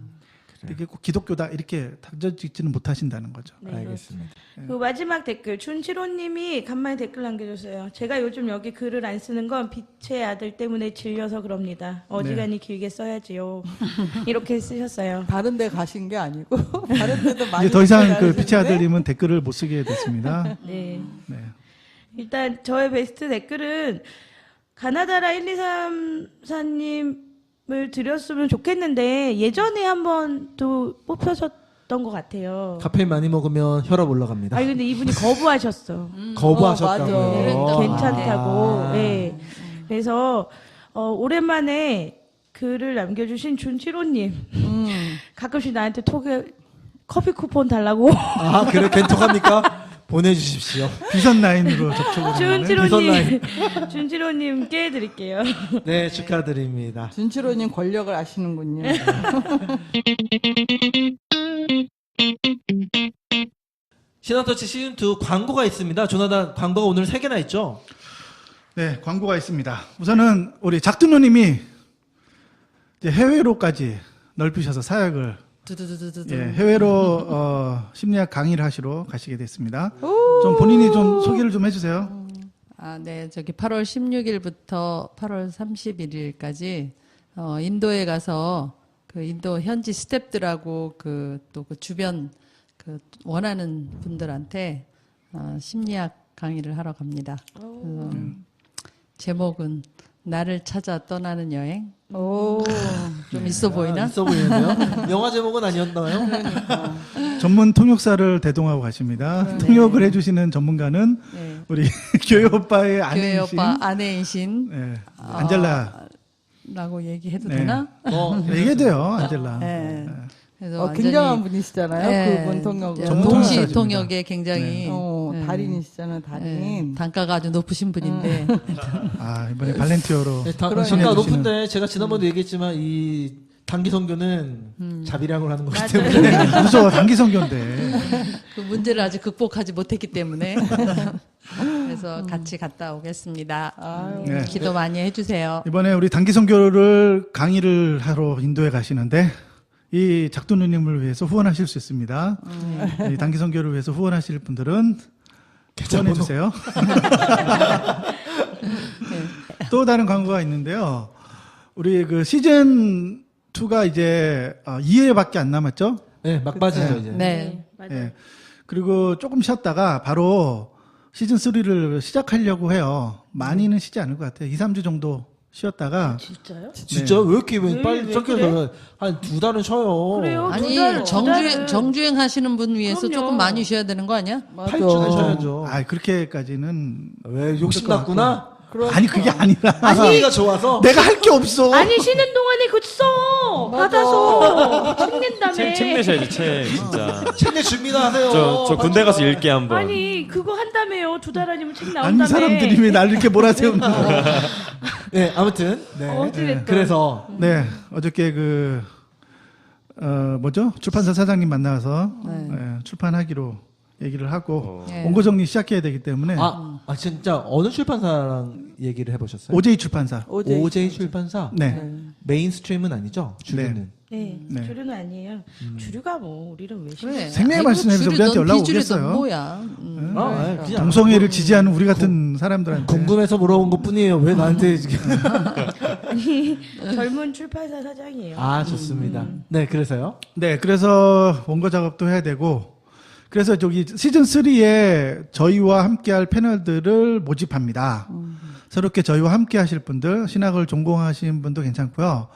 이게 꼭 기독교다 이렇게 닥쳐지지는 못하신다는 거죠. 네, 알겠습니다. 그 마지막 댓글 준치로님이 간만에 댓글 남겨줬어요. 제가 요즘 여기 글을 안 쓰는 건 빛의 아들 때문에 질려서 그럽니다. 어지간히 길게 써야지요. 이렇게 쓰셨어요. 다른 데 가신 게 아니고 다른 데도 많이 이제 더 이상 그 가시는데 빛의 아들님은 댓글을 못 쓰게 됐습니다. 네. 네. 일단 저의 베스트 댓글은 가나다라 1234님을 드렸으면 좋겠는데 예전에 한번 또 뽑혀졌던 것 같아요. 카페인 많이 먹으면 혈압 올라갑니다. 아니 근데 이분이 거부하셨어. 거부하셨다고요. 맞아. 괜찮다고. 네. 그래서 오랜만에 글을 남겨주신 준치로님 가끔씩 나한테 커피 쿠폰 달라고. 아, 그래 겐톡합니까? 보내주십시오. 비선 라인으로 접촉을 했는데 준치로님께 드릴게요. 네, 축하드립니다. 준치로님 권력을 아시는군요. 신한터치 시즌2 광고가 있습니다. 조나단 광고가 오늘 3개나 있죠? 네, 광고가 있습니다. 우선은 우리 작두누님이 이제 해외로까지 넓히셔서 사역을 해외로 심리학 강의를 하시러 가시게 됐습니다. 좀 본인이 좀 소개를 좀 해주세요. 아, 네. 저기 8월 16일부터 8월 31일까지 인도에 가서 그 인도 현지 스태프들하고 또 그 주변 그 원하는 분들한테 심리학 강의를 하러 갑니다. 제목은 나를 찾아 떠나는 여행. 오. 좀 있어 보이나? 있어 보이는데요? 영화 제목은 아니었나요? 전문 통역사를 대동하고 가십니다. 통역을 해주시는 전문가는 네. 우리 교회 오빠의 교회 아내이신 오빠 아내이신 네, 안젤라. 라고 얘기해도 네. 되나? 얘기해도 돼요, 안젤라. 네. 그래서 완전히 굉장한 분이시잖아요. 네, 그분 통역은. 전문 동시 통역사십니다. 통역에 굉장히 네. 달인이시잖아요, 달인. 네, 단가가 아주 높으신 분인데 아, 이번에 발렌티어로. 네, 신해 단가 주시는. 높은데 제가 지난번에 얘기했지만 이 단기 선교는 자비량으로 하는 거기 때문에 네, 무서워, 단기 선교인데. 그 문제를 아직 극복하지 못했기 때문에 그래서 같이 갔다 오겠습니다. 네. 기도 많이 해주세요. 이번에 우리 단기 선교를 강의를 하러 인도에 가시는데 이 작두누님을 위해서 후원하실 수 있습니다. 이 단기 선교를 위해서 후원하실 분들은 후원해 주세요. 또 다른 광고가 있는데요. 우리 그 시즌 2가 이제 2회밖에 안 남았죠? 네, 막바지죠 이제. 네. 맞아요. 예. 그리고 조금 쉬었다가 바로 시즌 3를 시작하려고 해요. 많이는 쉬지 않을 것 같아요. 2, 3주 정도 쉬었다가 진짜요? 진짜 왜 이렇게 왜 빨리 쫓겨서 한 2달은 쉬어요. 그래요? 아니 두 달은. 정주행 하시는 분 위해서 그럼요. 조금 많이 쉬어야 되는 거 아니야? 8주는 쉬어야죠. 아, 그렇게까지는 왜 욕심났구나? 아니 그게 아니라 분위기가 좋아서 내가 할 게 없어. 아니 쉬는 동안에 그거 써 받아서 책 낸다며. 책 내셔야지 책 진짜. 책 내줍니다 하세요. 저 군대 가서 읽게 한번. 아니 그거 한다며요. 2달 아니면 책 나온다며. 아는 사람들이 왜 나를 이렇게 몰아세우는 거야. 네, 아무튼 네. 어찌됐든. 그래서 네, 어저께 뭐죠? 출판사 사장님 만나서 출판하기로 얘기를 하고 네. 원고 정리 시작해야 되기 때문에 진짜 어느 출판사랑 얘기를 해보셨어요? OJ 출판사. OJ 출판사. 네. 메인스트림은 아니죠? 주류는. 네, 네. 주류는 아니에요. 주류가 뭐 우리를 왜 신경 그래. 생명의 아이고, 말씀에서 주류 우리한테 넌 연락 비주류 넌 오겠어요? 뭐야? 그냥 동성애를 지지하는 우리 같은 사람들한테 궁금해서 물어본 것 뿐이에요. 왜 나한테 지금. 아니 젊은 출판사 사장이에요. 아, 좋습니다. 네, 그래서요? 네, 그래서 원고 작업도 해야 되고, 그래서 저기 시즌 3에 저희와 함께할 패널들을 모집합니다. 새롭게 저희와 함께하실 분들, 신학을 전공하신 분도 괜찮고요.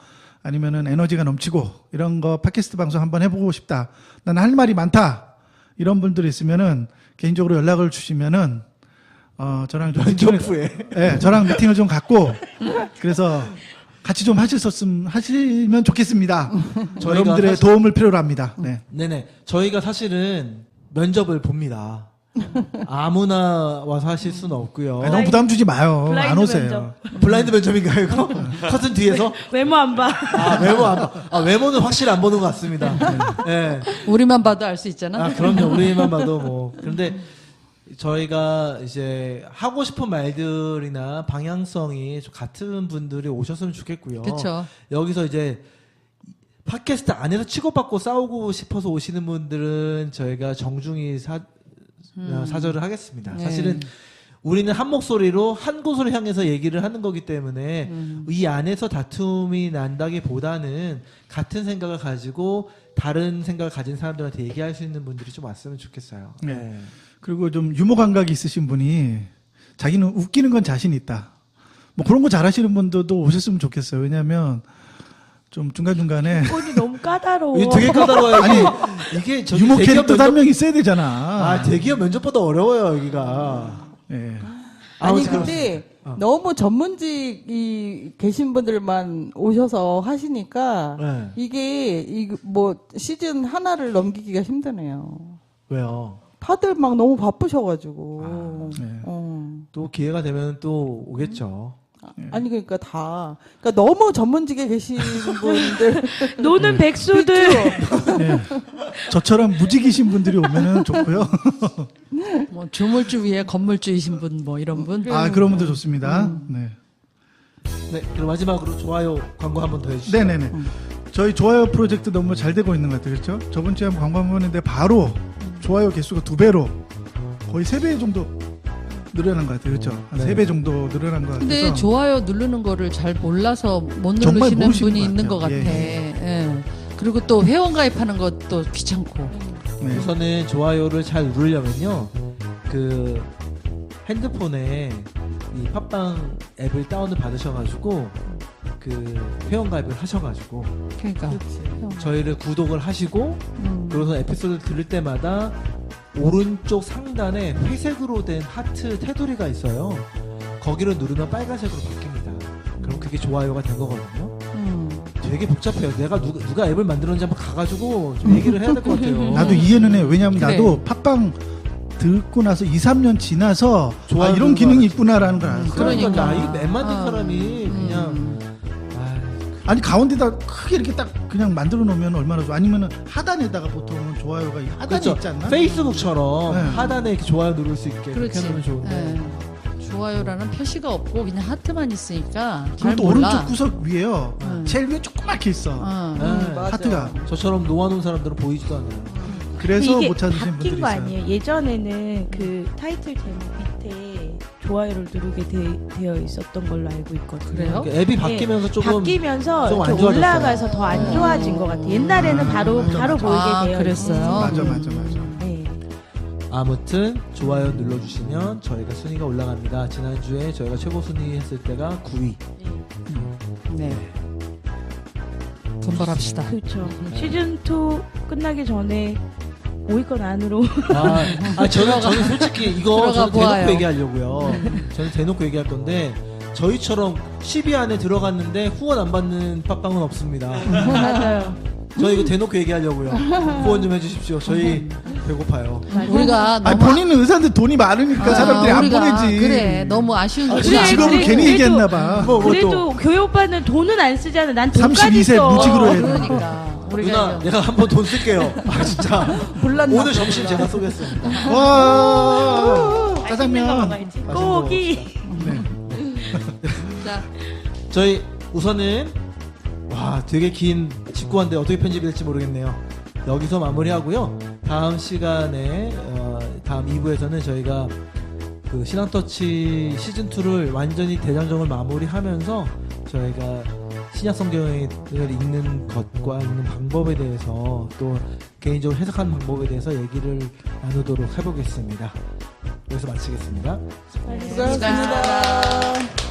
아니면은 에너지가 넘치고 이런 거 팟캐스트 방송 한번 해보고 싶다. 나는 할 말이 많다. 이런 분들 있으면은 개인적으로 연락을 주시면은 저랑 좀 면접 후에. 네, 저랑 미팅을 좀 갖고 그래서 같이 좀 하시면 좋겠습니다. 저희가 여러분들의 사실- 도움을 필요로 합니다. 네. 네네. 저희가 사실은 면접을 봅니다. 아무나 와서 하실 수는 없고요. 너무 부담 주지 마요. 안 블라인드 오세요. 블라인드 면접인가요, 이거? 커튼 뒤에서? 외모 안 봐. 아, 외모 안 봐. 아, 외모는 확실히 안 보는 것 같습니다. 네. 우리만 봐도 알 수 있잖아. 아, 그럼요. 우리만 봐도 뭐. 그런데 저희가 이제 하고 싶은 말들이나 방향성이 좀 같은 분들이 오셨으면 좋겠고요. 그렇죠. 여기서 이제 팟캐스트 안에서 치고받고 싸우고 싶어서 오시는 분들은 저희가 정중히 사절을 하겠습니다. 네. 사실은 우리는 한 목소리로 한 곳으로 향해서 얘기를 하는 거기 때문에 이 안에서 다툼이 난다기보다는 같은 생각을 가지고 다른 생각을 가진 사람들한테 얘기할 수 있는 분들이 좀 왔으면 좋겠어요. 네. 그리고 좀 유머 감각이 있으신 분이 자기는 웃기는 건 자신 있다. 뭐 그런 거 잘하시는 분들도 오셨으면 좋겠어요. 왜냐하면 좀 중간중간에 꼴이 너무 까다로워. 이게 되게 까다로워요. 이게 저기 유머 대기업 캐릭터도 한 면접- 명 있어야 되잖아. 아, 대기업 면접보다 어려워요, 여기가. 네. 아니 아무튼 근데 너무 전문직이 계신 분들만 오셔서 하시니까 네. 이게 뭐 시즌 하나를 넘기기가 힘드네요. 왜요? 다들 막 너무 바쁘셔가지고. 네. 또 기회가 되면 또 오겠죠. 아니 그러니까 그러니까 너무 전문직에 계신 분들 노는 백수들. 네. 저처럼 무직이신 분들이 오면은 좋고요. 뭐 조물주 위에 건물주이신 분 뭐 이런 분. 아, 그런 분들 좋습니다. 네. 네, 그럼 마지막으로 좋아요 광고 한 번 더 해주시죠. 네네네. 저희 좋아요 프로젝트 너무 잘 되고 있는 것 같아요. 그렇죠? 저번 주에 한번 광고 한번 했는데 바로 좋아요 개수가 2배로 거의 3배 정도 늘어난 것 같아요. 그렇죠? 한 네. 3배 정도 늘어난 것 같아서. 근데 좋아요 누르는 거를 잘 몰라서 못 정말 누르시는 모르시는 분이 것 있는 것 같아요. 같아. 예. 그리고 또 회원 가입하는 것도 귀찮고. 네. 우선은 좋아요를 잘 누르려면요, 그 핸드폰에 이 팟빵 앱을 다운을 받으셔가지고 그 회원 가입을 하셔가지고 그러니까. 저희를 구독을 하시고 그래서 에피소드를 들을 때마다 오른쪽 상단에 회색으로 된 하트 테두리가 있어요. 거기를 누르면 빨간색으로 바뀝니다. 그럼 그게 좋아요가 된 거거든요. 되게 복잡해요. 내가 누가 앱을 만들었는지 한번 가가지고 좀 얘기를 해야 될 것 같아요. 나도 이해는 해. 왜냐하면 그래. 나도 팟빵 듣고 나서 2, 3년 지나서 좋아요 이런 기능이 있구나라는 걸 알았어요. 그러니까 그러니까. 이 앱 만든 사람이 그냥 아니 가운데다 크게 이렇게 딱 그냥 만들어 놓으면 얼마나 좋아. 아니면은 하단에다가 보통은 좋아요가 하단에 그렇죠. 있지 않나? 페이스북처럼 네. 하단에 이렇게 좋아요 누를 수 있게 그렇게 그렇지. 해놓으면 좋은데. 예. 좋아요라는 표시가 없고 그냥 하트만 있으니까 잘 그리고 또 몰라. 오른쪽 구석 위에요. 제일 위에 조그맣게 있어. 네. 맞아. 하트가. 저처럼 놓아놓은 사람들은 보이지도 않아요. 그래서 이게 못 찾으신 바뀐 분들이 거 있어요. 아니에요? 예전에는 그 타이틀 제목 밑에 좋아요를 누르게 되어 있었던 걸로 알고 있거든요. 그래요? 그러니까 앱이 바뀌면서 조금 바뀌면서 좀안 이렇게 좋아졌어요. 올라가서 더 안 좋아진 것 같아요. 옛날에는 바로 맞아, 바로 맞아. 보이게 아, 되어 그랬어요? 있어요. 맞아. 네. 아무튼 좋아요 눌러주시면 저희가 순위가 올라갑니다. 지난주에 저희가 최고 순위 했을 때가 9위. 네. 분발합시다. 그렇죠. 시즌 2 끝나기 전에 5위권 안으로 저는 솔직히 이거 들어가 저는 보아요. 대놓고 얘기하려고요. 저는 대놓고 얘기할 건데 저희처럼 10위 안에 들어갔는데 후원 안 받는 팟빵은 없습니다. 맞아요. 저희 이거 대놓고 얘기하려고요. 후원 좀 해주십시오. 저희 배고파요. 우리가 아니, 너무 본인은 의사인데 돈이 많으니까 사람들이 안 우리가 보내지. 그래 너무 아쉬운 아, 거지. 우리 그래, 직업을 그래, 괜히 그래도- 얘기했나 봐. 그래도 교회 오빠는 돈은 안 쓰잖아. 난 돈까지 32세 써. 무직으로 해야 돼. 그러니까 우리가 누나, 이제 내가 한번 돈 쓸게요. 아 진짜. 몰랐나 오늘 점심 제가 쏘겠습니다. 와 맛있는 거 짜장면. 먹어야지. 고기. 자, 저희 우선은 와 되게 긴 직구한데 어떻게 편집될지 모르겠네요. 여기서 마무리하고요. 다음 시간에 다음 2부에서는 저희가 그 신앙터치 시즌 2를 완전히 대장정을 마무리하면서 저희가 신약 성경을 읽는 것과 읽는 방법에 대해서 또 개인적으로 해석하는 방법에 대해서 얘기를 나누도록 해보겠습니다. 여기서 마치겠습니다. 수고하셨습니다.